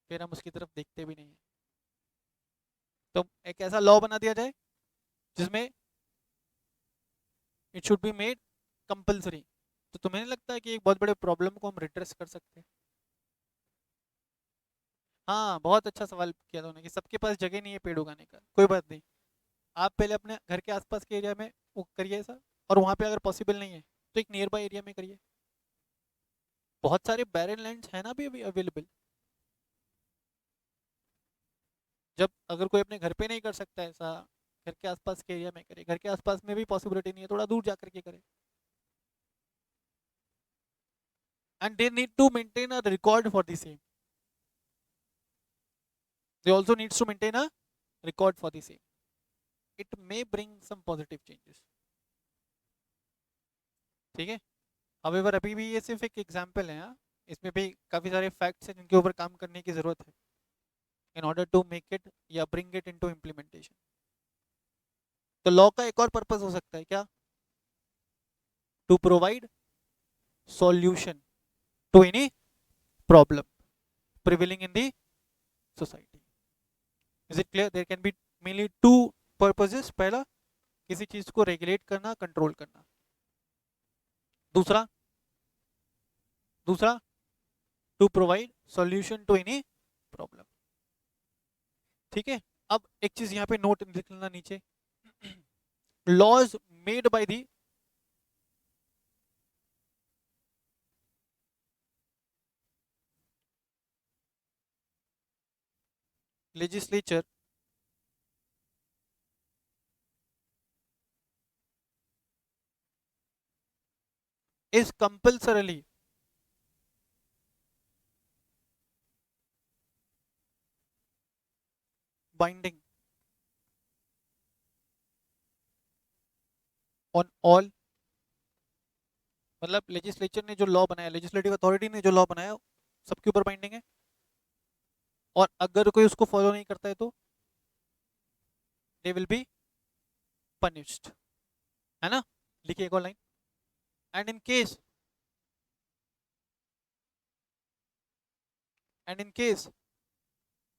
फिर हम उसकी तरफ देखते भी नहीं है। तो एक ऐसा लॉ बना दिया जाए जिसमें it should be made compulsory. तो तुम्हें नहीं लगता है कि एक बहुत बड़े प्रॉब्लम को हम रिड्रेस कर सकते हैं? हाँ, बहुत अच्छा सवाल किया तुमने कि सबके पास जगह नहीं है पेड़ उगाने का। कोई बात नहीं, आप पहले अपने घर के आसपास के एरिया में वो करिए ऐसा, और वहाँ पे अगर पॉसिबल नहीं है तो एक नियर बाय एरिया में करिए। बहुत सारे बैरन लैंड्स हैं ना अभी अभी अवेलेबल। जब अगर कोई अपने घर पे नहीं कर सकता ऐसा, घर के आसपास के एरिया में करे, घर के आसपास में भी पॉसिबिलिटी नहीं है, थोड़ा दूर जा करके करे। And they need to maintain a record for the same, they also needs to maintain a record for the same. It may bring some positive changes, ठीक है। However अभी भी ये सिर्फ एक एग्जांपल है, हाँ, इसमें भी काफ़ी सारे फैक्ट्स हैं जिनके ऊपर काम करने की ज़रूरत है in order to make it या bring it into implementation। तो लॉ का एक और पर्पस हो सकता है क्या? To provide solution to any problem prevailing in the society. Is it clear? There can be mainly 2 purposes. पहला, किसी चीज को रेगुलेट करना, कंट्रोल करना। दूसरा दूसरा to provide solution to any problem, ठीक है। अब एक चीज यहाँ पे नोट लिख लेना नीचे, laws made by the legislature is compulsorily binding on all। मतलब लेजिस्लेचर ने जो लॉ बनाया, लेजिस्लेटिव अथॉरिटी ने जो लॉ बनाया, सबके ऊपर बाइंडिंग है, और अगर कोई उसको फॉलो नहीं करता है तो दे विल बी पनिश्ड, है ना। लिखिए एक और line, and in case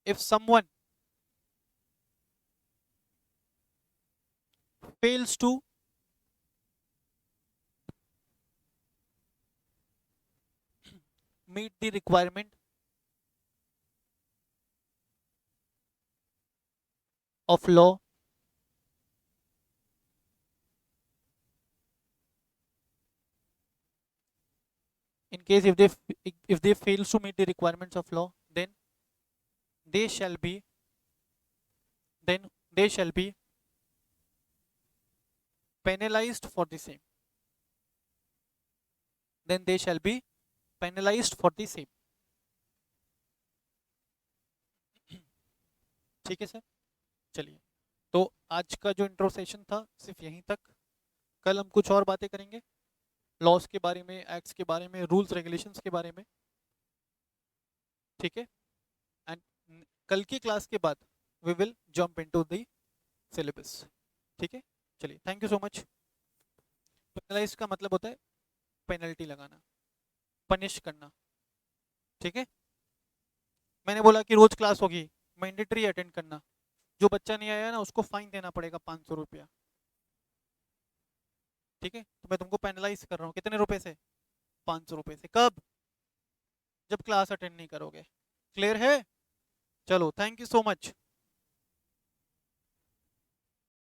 if someone fails to meet the requirement of law, in case if they fails to meet the requirements of law, then they shall be then they shall be penalized for the same, then they shall be penalized for the same। ठीक है sir, चलिए। तो आज का जो intro session था सिर्फ यहीं तक। कल हम कुछ और बातें करेंगे, लॉस के बारे में, एक्ट्स के बारे में, रूल्स रेगुलेशंस के बारे में, ठीक है। एंड कल की क्लास के बाद we will jump into the syllabus, ठीक है। चलिए, thank you so much. Penalise का मतलब होता है पेनल्टी लगाना, पनिश करना, ठीक है। मैंने बोला कि रोज क्लास होगी, मैंडेटरी अटेंड करना। जो बच्चा नहीं आया ना उसको फाइन देना पड़ेगा 500 रुपया, ठीक है। तो मैं तुमको पेनलाइज कर रहा हूँ कितने रुपए से? 500 रुपये से। कब? जब क्लास अटेंड नहीं करोगे। क्लियर है? चलो, थैंक यू सो मच।